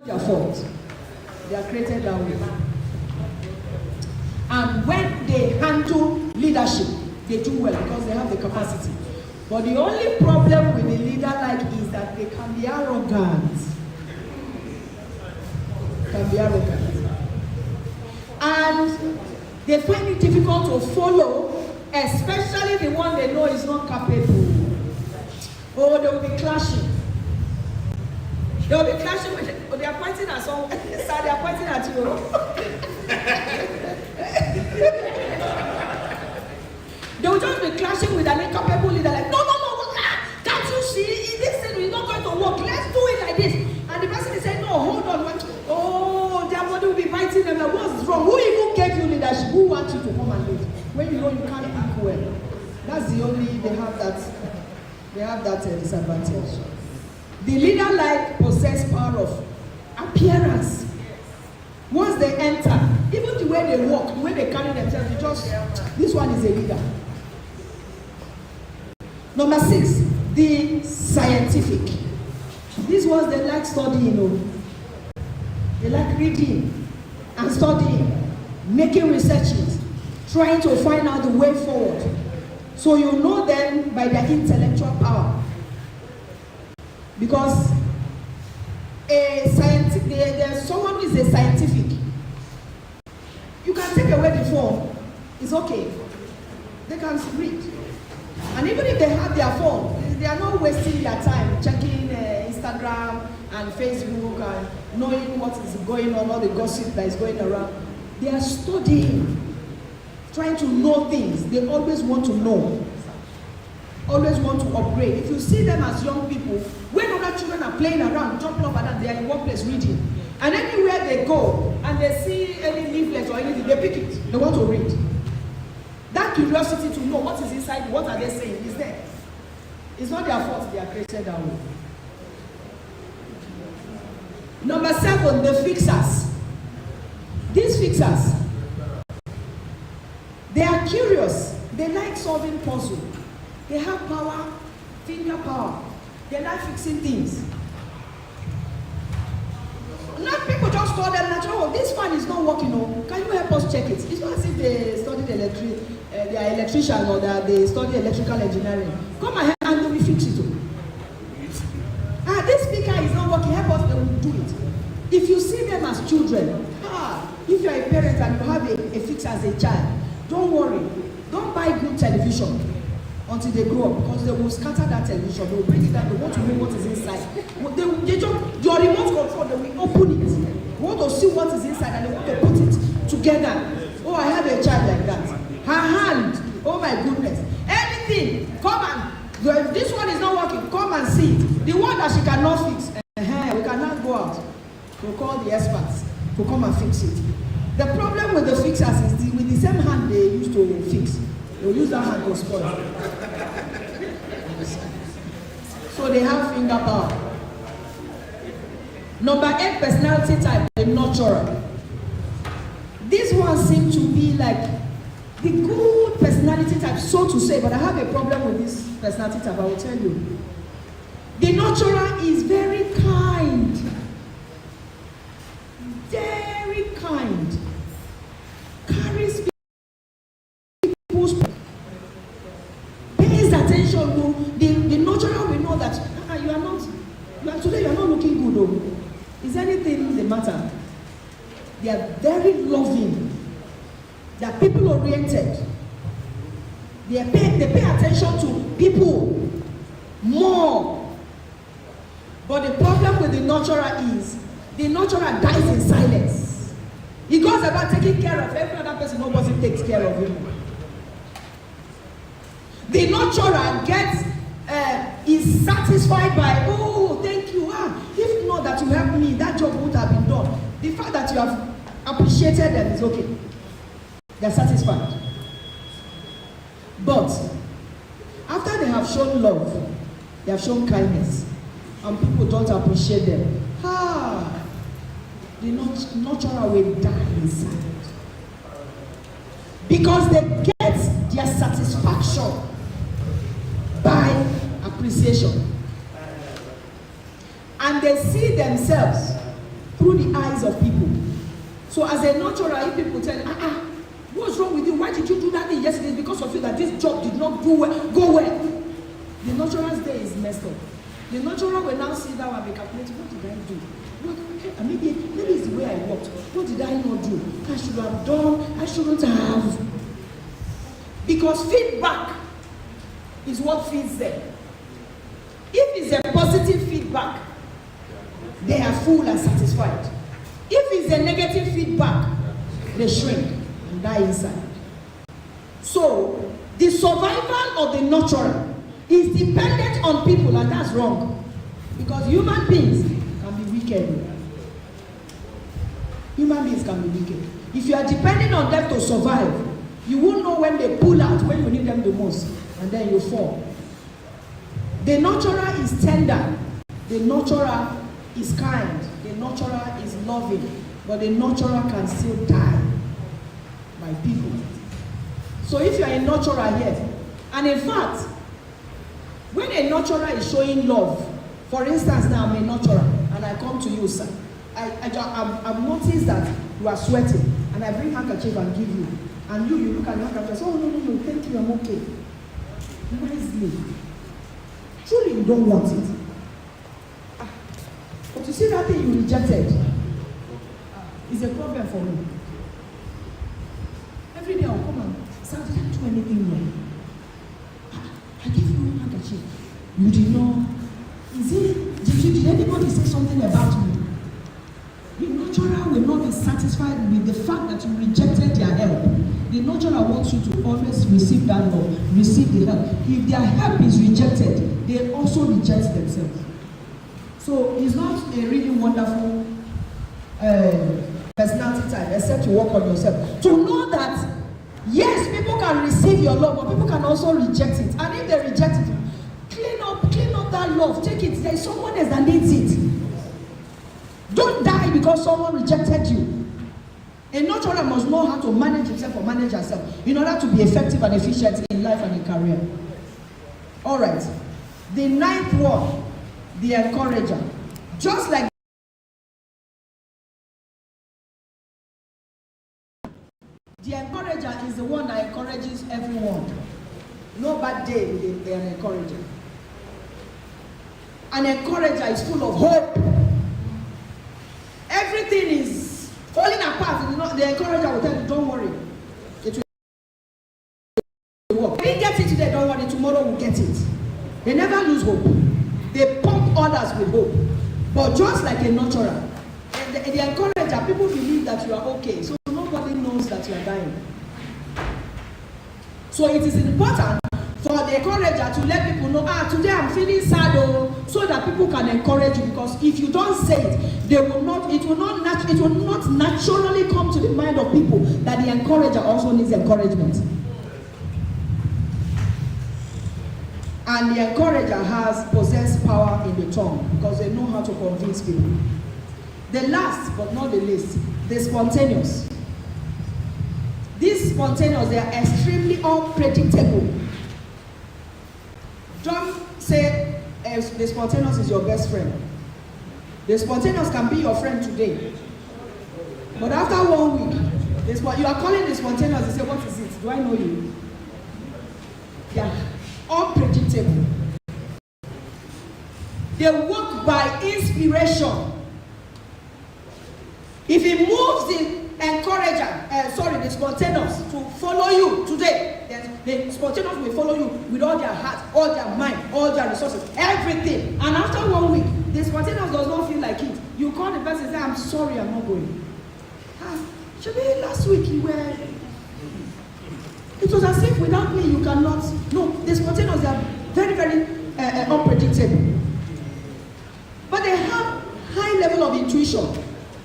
Speaker 3: their fault. They are created that way. And when they handle leadership, they do well because they have the capacity. But the only problem with the leader like is that they can be arrogant. And they find it difficult to follow, especially the one they know is not capable. Or they will be clashing. They will be clashing with it. They are pointing at someone. They are pointing at you. They will just be clashing with an incapable leader. Like, no, can't you see? This thing is not going to work. Let's do it like this. And the person is saying, no, hold on. Oh, their body will be biting them. Like, what's wrong? Who even gave you leadership? Who wants you to come and lead? When you know you can't think well. That's the only, they have that disadvantage. The leader like possess power of appearance. Once they enter, even the way they walk, the way they carry themselves, you just, this one is a leader. Number 6, the scientific. These ones, they like studying, They like reading and studying, making researches, trying to find out the way forward. So you know them by their intellectual power. Because there's someone who is a scientific. You can take away the phone, it's okay. They can read. And even if they have their phone, they are not wasting their time checking Instagram and Facebook and knowing what is going on, all the gossip that is going around. They are studying, trying to know things. They always want to know, always want to upgrade. If you see them as young people, when other children are playing around, jumping up and down, they are in one place reading. And anywhere they go and they see any leaflet or anything, they pick it. They want to read. That curiosity to know what is inside, what are they saying, is there. It's not their fault they are created that way. Number 7, the fixers. These fixers, they are curious. They like solving puzzles. They have power, finger power. They like fixing things. Not people just call them natural. Oh, this fan is not working. Oh, can you help us check it? It's not as if they studied they are electricians or that they study electrical engineering. Come ahead and we fix it. This speaker is not working. Help us, they will do it. If you see them as children, if you are a parent and you have a fixer as a child, don't worry. Don't buy good television until they grow up, because they will scatter that television. They will bring it down. They want to know what is inside. They just, your remote control, they will open it. They want to see what is inside and they want to put it together. Oh, I have a child like that. Her hand, oh my goodness. Anything, come and, if this one is not working, come and see it. The one that she cannot fix, we cannot go out. We'll call the experts to come and fix it. The problem with the fixers is with the same hand they used to fix. They'll use that hand to spoil. So they have finger power. Number 8, personality type, the nurturer. This one seems to be like the good personality type, so to say, but I have a problem with this personality type, I will tell you. The nurturer is very kind. Very kind. Carries people's, pays attention to the nurturer. We know that today you are not looking good though. Is anything the matter? They are very loving. They are people oriented. They pay attention to people more. But the problem with the nurturer is the nurturer dies in silence. He goes about taking care of every other person. Nobody takes care of him. The nurturer is satisfied by, oh, thank you. If not that you helped me, that job would have been done. The fact that you have appreciated them is okay. They're satisfied. But after they have shown love, they have shown kindness, and people don't appreciate them, the nurturer will die inside. Because they get their satisfaction by appreciation. And they see themselves, through the eyes of people. So as a nurturer, if people tell you, what's wrong with you? Why did you do that thing yesterday? It's because of you that this job did not go well. The nurturer's day is messed up. The nurturer will now sit down and be calculating, what did I do? Maybe it's the way I walked. What did I not do? I should have done, I shouldn't have. Because feedback is what feeds them. If it's a positive feedback, they are full and satisfied. If it's a negative feedback, they shrink and die inside. So, the survival of the nurturer is dependent on people, and that's wrong. Because human beings can be wicked. Human beings can be wicked. If you are depending on them to survive, you won't know when they pull out, when you need them the most, and then you fall. The nurturer is tender. The nurturer is kind. The nurturer is loving. But the nurturer can still die by people. So if you are a nurturer here, and in fact, when a nurturer is showing love, for instance, now I'm a nurturer, and I come to you, sir. I've noticed that you are sweating, and I bring handkerchief and give you. And you look at the handkerchief and say, oh, no, thank you, I'm okay. Nicely. Truly, you don't want it. But you see that thing you rejected is a problem for me. Every day I'll come and say, did I do anything wrong? I gave you a handkerchief. You did not. Did anybody say something about me? The nurturer will not be satisfied with the fact that you rejected their help. The nurturer wants you to always receive that love, receive the help. If their help is rejected, they also reject themselves. So it's not a really wonderful personality type, except you work on yourself. To know that, yes, people can receive your love, but people can also reject it. And if they reject it, clean up that love, take it. There is someone else that needs it. Don't die because someone rejected you. A nurturer must know how to manage himself or manage herself in order to be effective and efficient in life and in career. All right. The ninth one, the encourager. Just like the encourager is the one that encourages everyone. No bad day with an encourager. An encourager is full of hope. Everything is falling apart. The encourager will tell you, don't worry. It will work. If you get it today, don't worry, tomorrow we'll get it. They never lose hope. They pump others with hope. But just like a nurturer, the encourager, people believe that you are okay. So nobody knows that you are dying. So it is important for the encourager to let people know, today I'm feeling sad, so that people can encourage you. Because if you don't say it, it will not naturally come to the mind of people that the encourager also needs encouragement. And the encourager possesses power in the tongue because they know how to convince people. The last but not the least, the spontaneous. These spontaneous, they are extremely unpredictable. Don't say the spontaneous is your best friend. The spontaneous can be your friend today. But after 1 week, you are calling the spontaneous and say, what is it? Do I know you? Yeah, unpredictable. They work by inspiration. If it moves the the spontaneous to follow you today, the spontaneous will follow you with all their heart, all their mind, all their resources, everything. And after 1 week, the spontaneous does not feel like it. You call the person and say, I'm sorry, I'm not going. Should be last week you were. It was as if without me you cannot. No, the spontaneous are very, very unpredictable. But they have high level of intuition.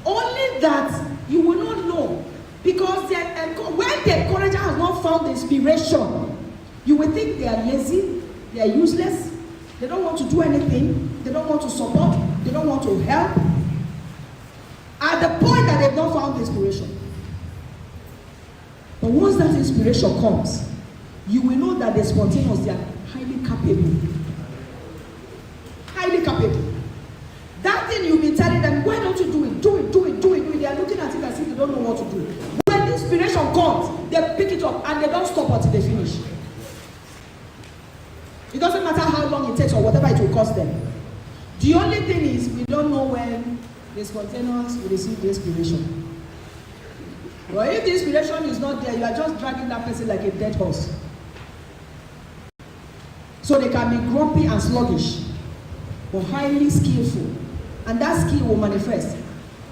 Speaker 3: Only that you will not know. Because when the encourager has not found inspiration, you will think they are lazy, they are useless, they don't want to do anything, they don't want to support, they don't want to help. At the point that they've not found inspiration. But once that inspiration comes, you will know that the spontaneous, they are highly capable. Highly capable. That thing you'll be telling them, why don't you do it? Do it. up, and they don't stop until they finish. It doesn't matter how long it takes or whatever it will cost them. The only thing is, we don't know when the spontaneous will receive the inspiration. But if the inspiration is not there, you are just dragging that person like a dead horse. So they can be grumpy and sluggish, but highly skillful. And that skill will manifest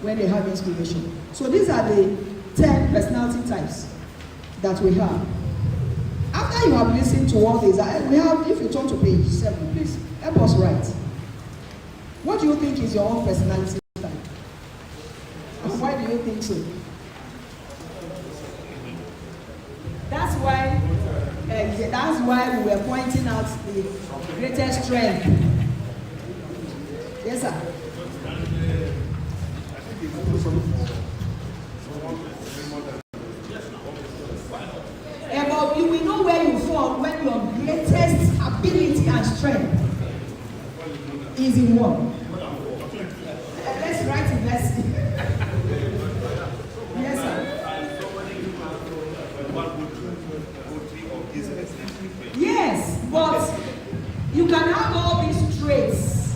Speaker 3: when they have inspiration. So these are the 10 personality types that we have. After you have listened to all these, we have, if you turn to page 7, please help us write. What do you think is your own personality type? And why do you think so? That's why we were pointing out the greatest strength. Yes, sir. But you will know where you fall when your greatest ability and strength is in one. Let's write it. Let's see. Yes, sir. Yes, but you can have all these traits,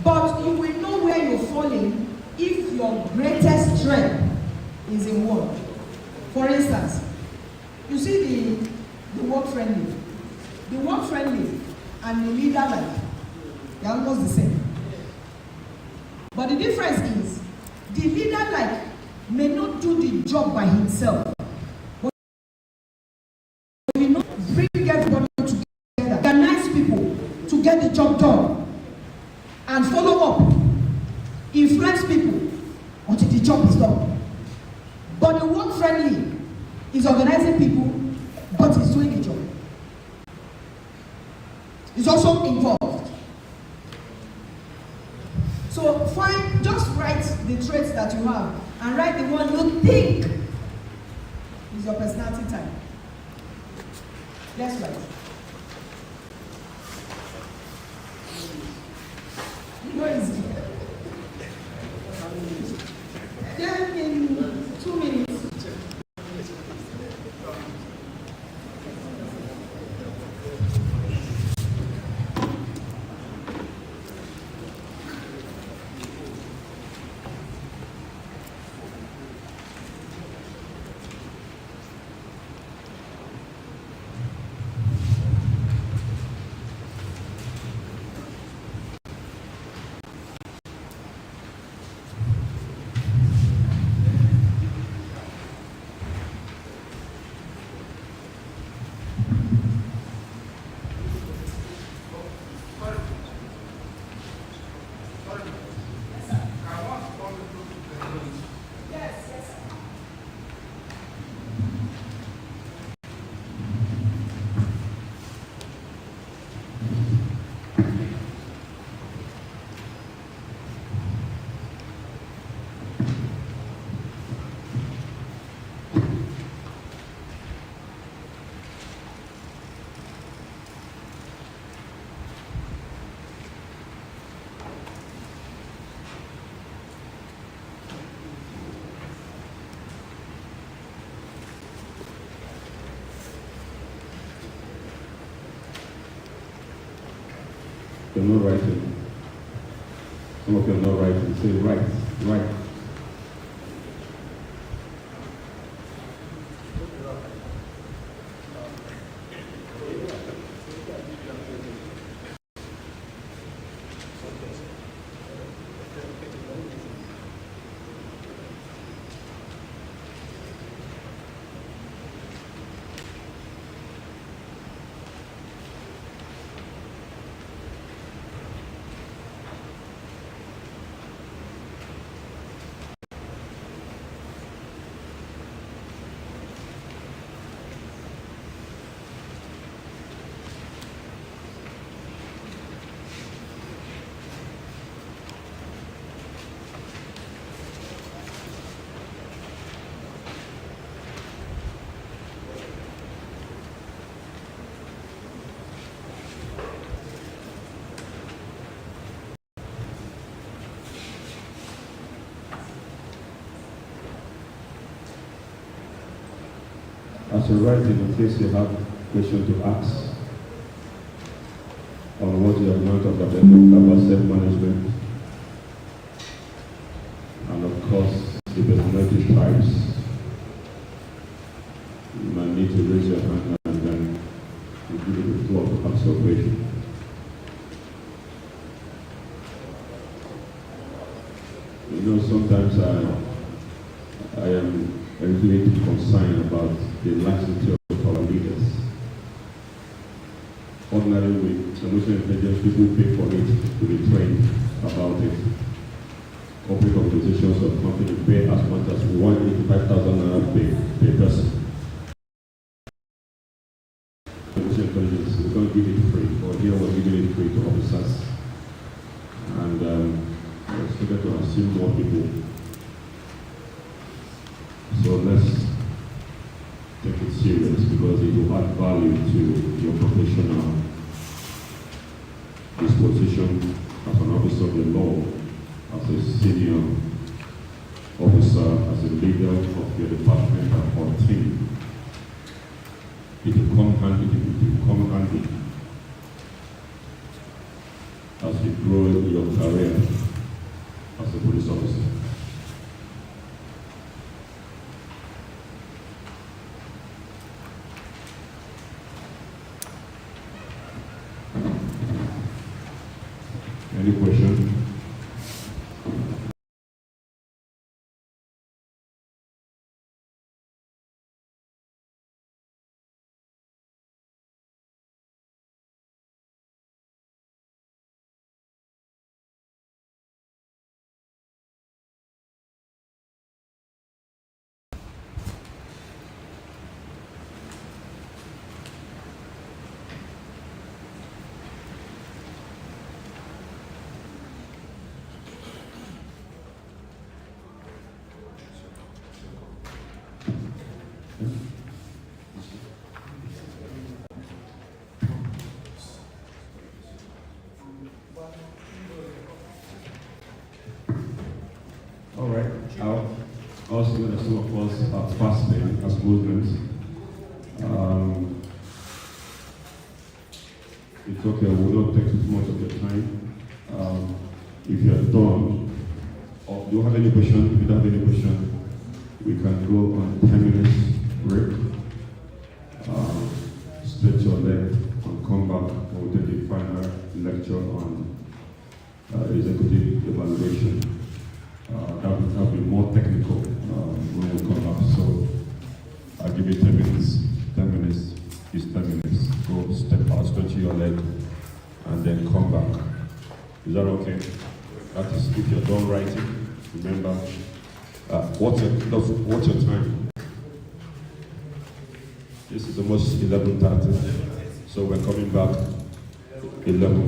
Speaker 3: but you will know where you're falling if your greatest strength is in one. For instance, you see the work-friendly. The work-friendly and the leader-like, they're almost the same. But the difference is, the leader-like may not do the job by himself, but you know, bring everybody together, organize people to get the job done, and follow up, influence people until the job is done. But the work-friendly is organizing people, but he's doing the job. He's also involved. So just write the traits that you have, and write the one you think is your personality type. Let's write. Where is it? Then in 2 minutes.
Speaker 2: You're not writing. Some of you are not writing. Say write. As you're writing, in case you have questions to ask on what you have learned about self-management, and of course, the personality types, you might need to raise your hand and then you give it the floor to ask your question. You know, sometimes I am a little concerned about the laxity of our leaders. Ordinarily, with emotional intelligence, people pay for it to be trained about it. Corporate organizations or companies pay as much as 185,000 naira per person. Emotional intelligence, we're going to give it free, or here we're giving it free to officers. And we're expected to assume more people. So let's take it serious because it will add value to your professional disposition as an officer of the law, as a senior officer, as a leader of your department or team. It will come handy as you grow your career as a police officer. Any question? All right. Also, some of us are fasting as Muslims. It's okay. We will not take too much of your time. If you are done, or do you have any question? If you don't have any question, we can go on 10 minutes break. Stretch your leg and come back. We'll take the final lecture on executive evaluation. That'll be more technical when we come back. So I'll give you 10 minutes. 10 minutes is 10 minutes. Go step out, stretch your leg, and then come back. Is that okay? That is if you're done writing. Remember, what's your time? This is almost 11:30, so we're coming back 11:40.